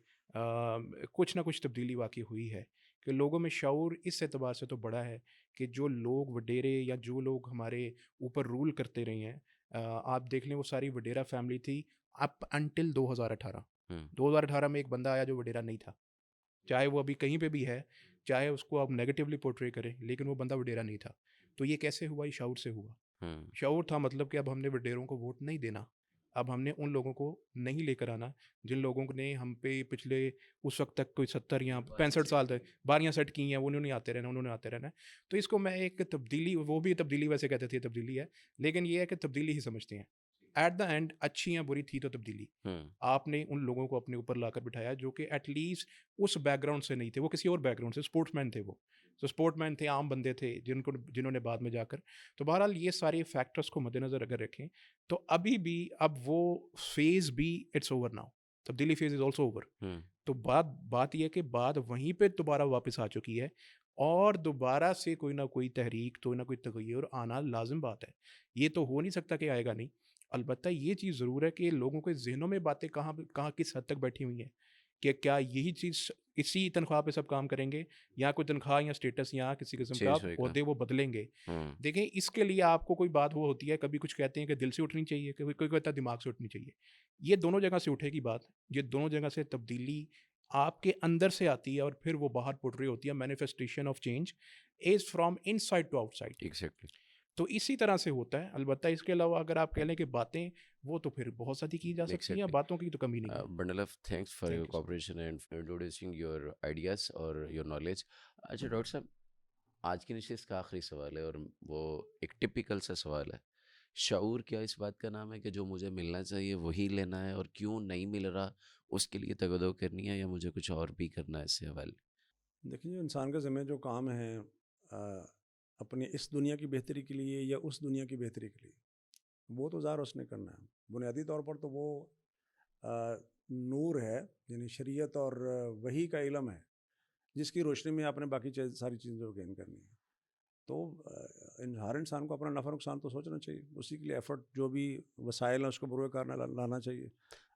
کچھ نہ کچھ تبدیلی واقع ہوئی ہے کہ لوگوں میں شعور اس اعتبار سے تو بڑا ہے کہ جو لوگ وڈیرے یا جو لوگ ہمارے اوپر رول کرتے رہے ہیں، آپ دیکھ لیں وہ ساری وڈیرا فیملی تھی اپ انٹل 2018. 2018 میں ایک بندہ آیا جو وڈیرا نہیں تھا، چاہے وہ ابھی کہیں پہ بھی ہے، چاہے اس کو آپ نیگیٹیولی پورٹری کریں، لیکن وہ بندہ وڈیرا نہیں تھا. تو یہ کیسے ہوا؟ یہ شعور سے ہوا. شعور تھا مطلب کہ اب ہم نے وڈیروں کو ووٹ نہیں دینا، اب ہم نے ان لوگوں کو نہیں لے کر آنا جن لوگوں نے ہم پہ پچھلے اس وقت تک کوئی 70 یا 65 سال تک باریاں سیٹ کی ہیں، انہوں نے آتے رہنا. تو اس کو میں ایک تبدیلی، وہ بھی تبدیلی ویسے کہتے تھے تبدیلی ہے، لیکن یہ ہے کہ تبدیلی ہی سمجھتے ہیں. ایٹ دا اینڈ اچھی یا بری تھی تو تبدیلی. آپ نے ان لوگوں کو اپنے اوپر لا کر بٹھایا جو کہ ایٹ لیسٹ اس بیک گراؤنڈ سے نہیں تھے، وہ کسی اور بیک گراؤنڈ سے اسپورٹس مین تھے. وہ تو اسپورٹ مین تھے، عام بندے تھے جنہوں نے بعد میں جا کر. تو بہرحال یہ سارے فیکٹرز کو مد نظر اگر رکھیں تو ابھی بھی اب وہ فیز بھی اٹس اوور ناؤ، تبدیلی فیز از آلسو اوور. تو بات یہ ہے کہ بات وہیں پہ دوبارہ واپس آ چکی ہے، اور دوبارہ سے کوئی نہ کوئی تحریک، کوئی نہ کوئی تغیر آنا لازم بات ہے. یہ تو ہو نہیں سکتا کہ آئے گا نہیں. البتہ یہ چیز ضرور ہے کہ لوگوں کے ذہنوں میں باتیں کہاں کس حد تک بیٹھی ہوئی ہیں کہ کیا یہی چیز اسی تنخواہ پہ سب کام کریں گے، یا کوئی تنخواہ یا اسٹیٹس یا کسی قسم کا عہدے وہ بدلیں گے. دیکھیں اس کے لیے آپ کو کوئی بات وہ ہوتی ہے، کبھی کچھ کہتے ہیں کہ دل سے اٹھنی چاہیے، کوئی کہتا ہے دماغ سے اٹھنی چاہیے. یہ دونوں جگہ سے اٹھے گی بات، یہ دونوں جگہ سے تبدیلی آپ کے اندر سے آتی ہے اور پھر وہ باہر پورٹری ہوتی ہے. Manifestation of change is from inside to outside. Exactly. تو اسی طرح سے ہوتا ہے. البتہ اس کے علاوہ اگر آپ کہہ لیں کہ باتیں، وہ تو پھر بہت ساری کی جا سکتی ہیں، باتوں کی تو کمی نہیں ہے. Bundle of thanks for your cooperation and introducing your ideas اور یور نالج. اچھا ڈاکٹر صاحب، آج کی نشست کا آخری سوال ہے اور وہ ایک ٹپیکل سا سوال ہے. شعور کیا اس بات کا نام ہے کہ جو مجھے ملنا چاہیے وہی لینا ہے، اور کیوں نہیں مل رہا اس کے لیے تگدو کرنی ہے، یا مجھے کچھ اور بھی کرنا ہے اس سے حوالے؟ دیکھیے انسان کے ذمہ جو کام ہیں اپنی اس دنیا کی بہتری کے لیے یا اس دنیا کی بہتری کے لیے، وہ تو ظاہر اس نے کرنا ہے. بنیادی طور پر تو وہ نور ہے، یعنی شریعت اور وحی کا علم ہے، جس کی روشنی میں آپ نے باقی ساری چیزیں جو گین کرنی ہے. تو ہر انسان کو اپنا نفع نقصان تو سوچنا چاہیے، اسی کے لیے ایفرٹ جو بھی وسائل ہیں اس کو بروئے کار لانا چاہیے.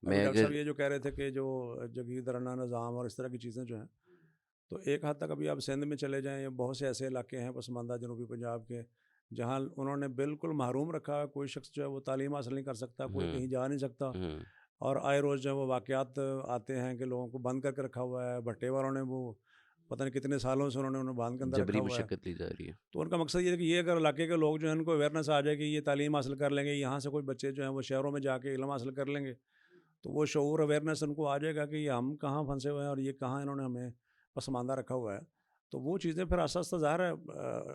ڈاکٹر صاحب یہ جو کہہ رہے تھے کہ جو جاگیردارانہ نظام اور اس طرح کی چیزیں جو ہیں، تو ایک حد تک ابھی آپ سندھ میں چلے جائیں، یا بہت سے ایسے علاقے ہیں پسماندہ جنوبی پنجاب کے جہاں انہوں نے بالکل محروم رکھا، کوئی شخص جو ہے وہ تعلیم حاصل نہیں کر سکتا، کوئی کہیں جا نہیں سکتا، اور آئے روز جو ہے وہ واقعات آتے ہیں کہ لوگوں کو بند کر کے رکھا ہوا ہے. بھٹے والوں نے وہ پتہ نہیں کتنے سالوں سے انہوں نے انہیں باندھ کے اندر رکھا ہوا ہے، مشقت لی جا رہی ہے. تو ان کا مقصد یہ ہے کہ یہ اگر علاقے کے لوگ جو ہیں ان کو اویئرنیس آ جائے کہ یہ تعلیم حاصل کر لیں گے، یہاں سے کوئی بچے جو ہیں وہ شہروں میں جا کے علم حاصل کر لیں گے، تو وہ شعور اویئرنیس ان کو آ جائے گا کہ یہ ہم کہاں پھنسے ہوئے ہیں اور یہ کہاں انہوں نے ہمیں پسماندہ رکھا ہوا ہے. تو وہ چیزیں پھر آہستہ آہستہ ظاہر ہے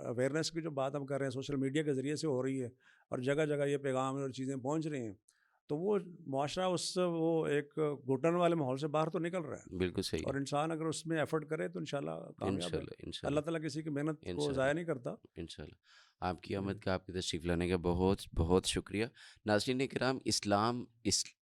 اویئرنیس کی جو بات ہم کر رہے ہیں سوشل میڈیا کے ذریعے سے ہو رہی ہے اور جگہ جگہ یہ پیغام اور چیزیں پہنچ رہی ہیں, تو وہ معاشرہ اس سے وہ ایک گھٹن والے ماحول سے باہر تو نکل رہا ہے, بالکل صحیح اور ہے. انسان اگر اس میں ایفرٹ کرے تو انشاءاللہ کامیاب ہے. انشاءاللہ اللہ انشاءاللہ تعالیٰ کسی کی محنت کو انشاءاللہ ضائع نہیں کرتا. انشاءاللہ. آپ کی آمد کا, آپ کی تشریف لانے کا بہت بہت شکریہ. ناظرین کرام, اسلام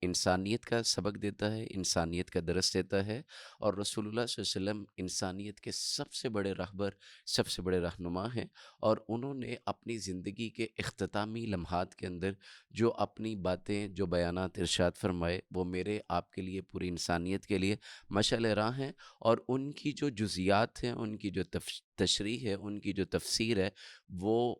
انسانیت کا سبق دیتا ہے, انسانیت کا درس دیتا ہے, اور رسول اللہ صلی اللہ علیہ وسلم انسانیت کے سب سے بڑے رہبر, سب سے بڑے رہنما ہیں, اور انہوں نے اپنی زندگی کے اختتامی لمحات کے اندر جو اپنی باتیں, جو بیانات ارشاد فرمائے, وہ میرے آپ کے لیے, پوری انسانیت کے لیے مشعل راہ ہیں. اور ان کی جو جزیات ہیں, ان کی جو تشریح ہے, ان کی جو تفسیر ہے, وہ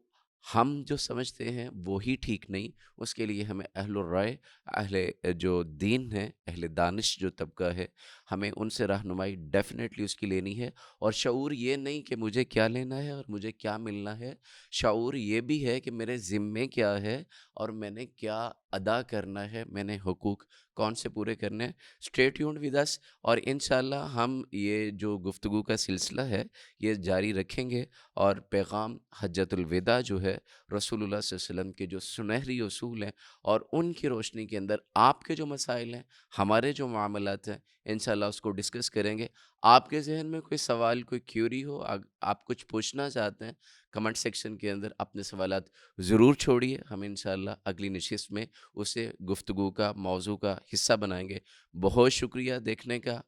ہم جو سمجھتے ہیں وہی ٹھیک نہیں. اس کے لیے ہمیں اہل الرائے, اہل جو دین ہے, اہل دانش جو طبقہ ہے, ہمیں ان سے رہنمائی ڈیفینیٹلی اس کی لینی ہے. اور شعور یہ نہیں کہ مجھے کیا لینا ہے اور مجھے کیا ملنا ہے, شعور یہ بھی ہے کہ میرے ذمے کیا ہے اور میں نے کیا ادا کرنا ہے, میں نے حقوق کون سے پورے کرنے ہیں. اسٹے ٹیونڈ ود اس, اور انشاءاللہ ہم یہ جو گفتگو کا سلسلہ ہے یہ جاری رکھیں گے, اور پیغام حجۃ الوداع جو ہے, رسول اللہ صلی اللہ علیہ وسلم کے جو سنہری اصول ہیں, اور ان کی روشنی کے اندر آپ کے جو مسائل ہیں, ہمارے جو معاملات ہیں, انشاءاللہ اس کو ڈسکس کریں گے. آپ کے ذہن میں کوئی سوال, کوئی کیوری ہو, آپ کچھ پوچھنا چاہتے ہیں, کمنٹ سیکشن کے اندر اپنے سوالات ضرور چھوڑیے. ہم انشاءاللہ اگلی نشست میں اسے گفتگو کا موضوع کا حصہ بنائیں گے. بہت شکریہ دیکھنے کا,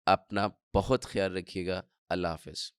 اپنا بہت خیال رکھیے گا. اللہ حافظ.